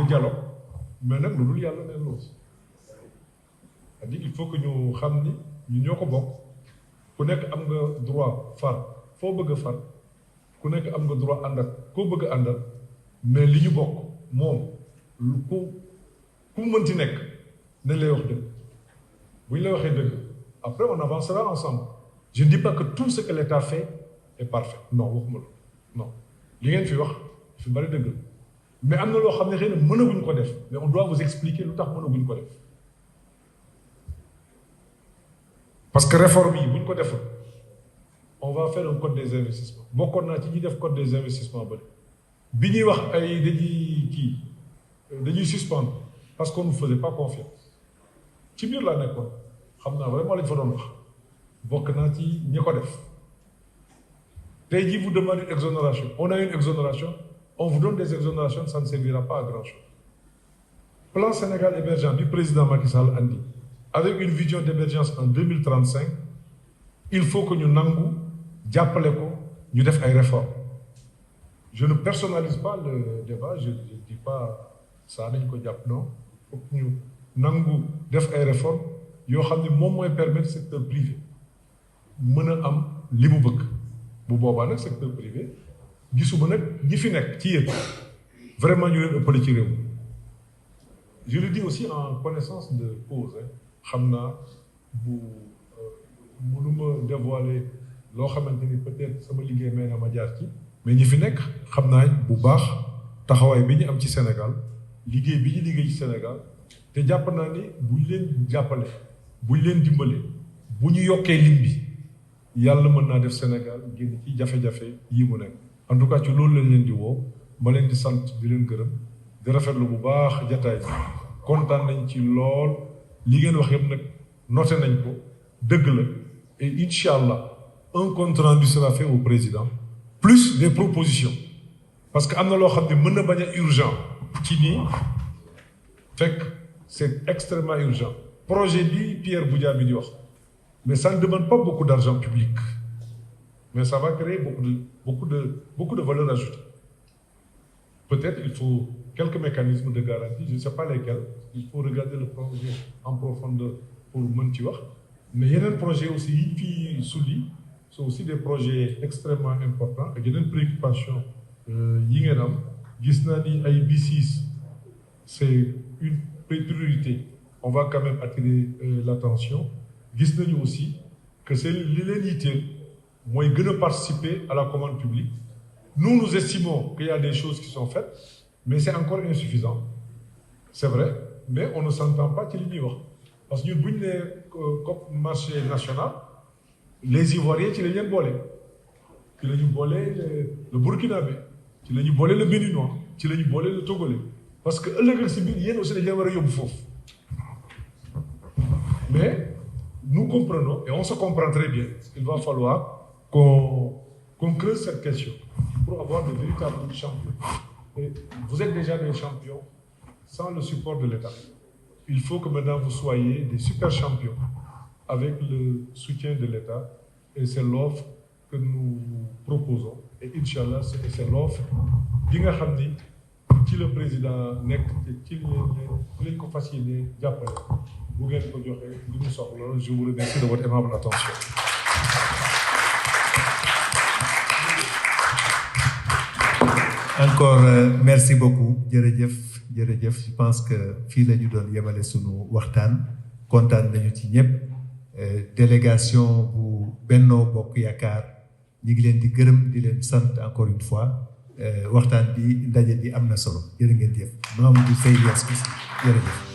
dialogue mais nag lu dul yàlla neen loolu c'est-à-dire il faut que ñu xam ni ñu ñoo ko bokk ku nekk am nga droit far foo bëgg a far ku nekk am nga droit ànd ak koo bëgg a àndal mais li ñu bokk moom lu ku mënti nekk nañ lay wax dëgg bu ñu lay waxee dëgg après on avancera ensemble Je ne dis pas que tout ce que l'État fait est parfait. Non, waxuma loolu. Non. Li ngeen fi wax fi bari dëgg la. Mais am na loo xam ne xëy na mënaguñ ko def. Mais on doit vous expliquer lu tax mënaguñ ko def. Parce que réforme yi buñ ko deful, on va faire un code des investissements. Bokkoon naa ci ñi def code des investissements ba bi ñuy wax ay dañuy suspendre parce qu'on ne nous faisait pas confiance. Ci biir laa nekkoon xam naa vraiment lañ fa doon wax bokk naa ci ñi ko def. Tey jii vous demandez une exonération. On a une exonération, on vous donne des exonérations, ça ne servira pas à grand-chose. Plan Sénégal émergent du président Macky Sall andi avec une vision d'émergence en 2035, il faut que ñu nangu jàppale ko ñu def ay réformes. Je ne personnalise pas le débat, je ne dis pas ça nañ ko jàpp non, faut que ñu nangu def ay réformes yoo xam ne moom mooy permettre secteur privé mën a am li mu bëgg. Bu boobaa nag secteur privé gisuma nag ñi fi nekk ci yéen vraiment ñu leen ëppale ci réew. Je le dis aussi en connaissance de cause xam naa bu mënuma dévoiler loo xamante ni peut-être sama liggéey may na ma jaar ci mais ñi fi nekk xam naa bu baax taxawaay bi ñu am ci Sénégal liggéey bi ñu liggéey ci Sénégal te jàpp naa ni buñ leen jàppale buñ leen dimbale bu ñu yokkee lim bi yàlla mën naa def Sénégal génn ci jafe-jafe yi mu nekk. En tout cas ci loolu lañ leen di woo ma leen di sant di leen gërëm di rafetlu bu baax jataay bi kontaan nañ ci lool li ngeen wax yëpp nag noté nañ ko dëgg la et incha allah un compte rendu sera fait au président plus des propositions parce que am na loo xam ne mën na bañ a urgent ci nii fekk c'est extrêmement urgent projet bi Pierre Goudiaby di wax mais ça ne demande pas beaucoup d'argent public mais ça va créer beaucoup de valeur ajoutée. Peut-être il faut quelques mécanismes de garantie, je ne sais pas lesquels, il faut regarder le projet en profondeur pour mën ci wax mais yeneen projet aussi yi fi sulli sont aussi des projets extrêmement importants ak yeneen préoccupation yi ngeen am gis naa ni ay B6 c'est une priorité, on va quand même attirer l'attention. Gis nañu aussi que c'est li leen yitteel mooy gën a participer à la commande publique. Nous estimons qu'il y a des choses qui sont faites, mais c'est encore insuffisant. C'est vrai, mais on ne s'entend pas ci li ñuy wax parce que ñun bu ñu nee comme marché national les Ivoiriens ci la ñu leen boole ci la ñu boole le Burkinabé ci la ñu boole le Béninois ci la ñu boole le Togolais parce que ëllëg ak si biir yéen aussi dañu leen war a yóbbu foofu mais nous comprenons et on se comprend très bien. Il va falloir qu'on creuse cette question pour avoir de véritables champions. Et vous êtes déjà des champions sans le support de l'État. Il faut que maintenant vous soyez des super champions avec le soutien de l'État et c'est l'offre que nous proposons. Et Inch'Allah, c'est l'offre bi nga xam ni ci le président nekk ci lañ ko fas yéene jàppale. Bu ngeen ko joxe li mu soxla, je vous remercie de votre aimable attention. Encore merci beaucoup jërëjëf je pense que fii la ñu doon yemale sunu waxtaan kontaan nañu ci ñëpp délégation bu Benno Bokk Yaakaar ñu ngi leen di gërëm di leen sant encore une fois waxtaan bi ndaje bi am na solo jërë ngeen jëf Mamadou Seye jërëjëf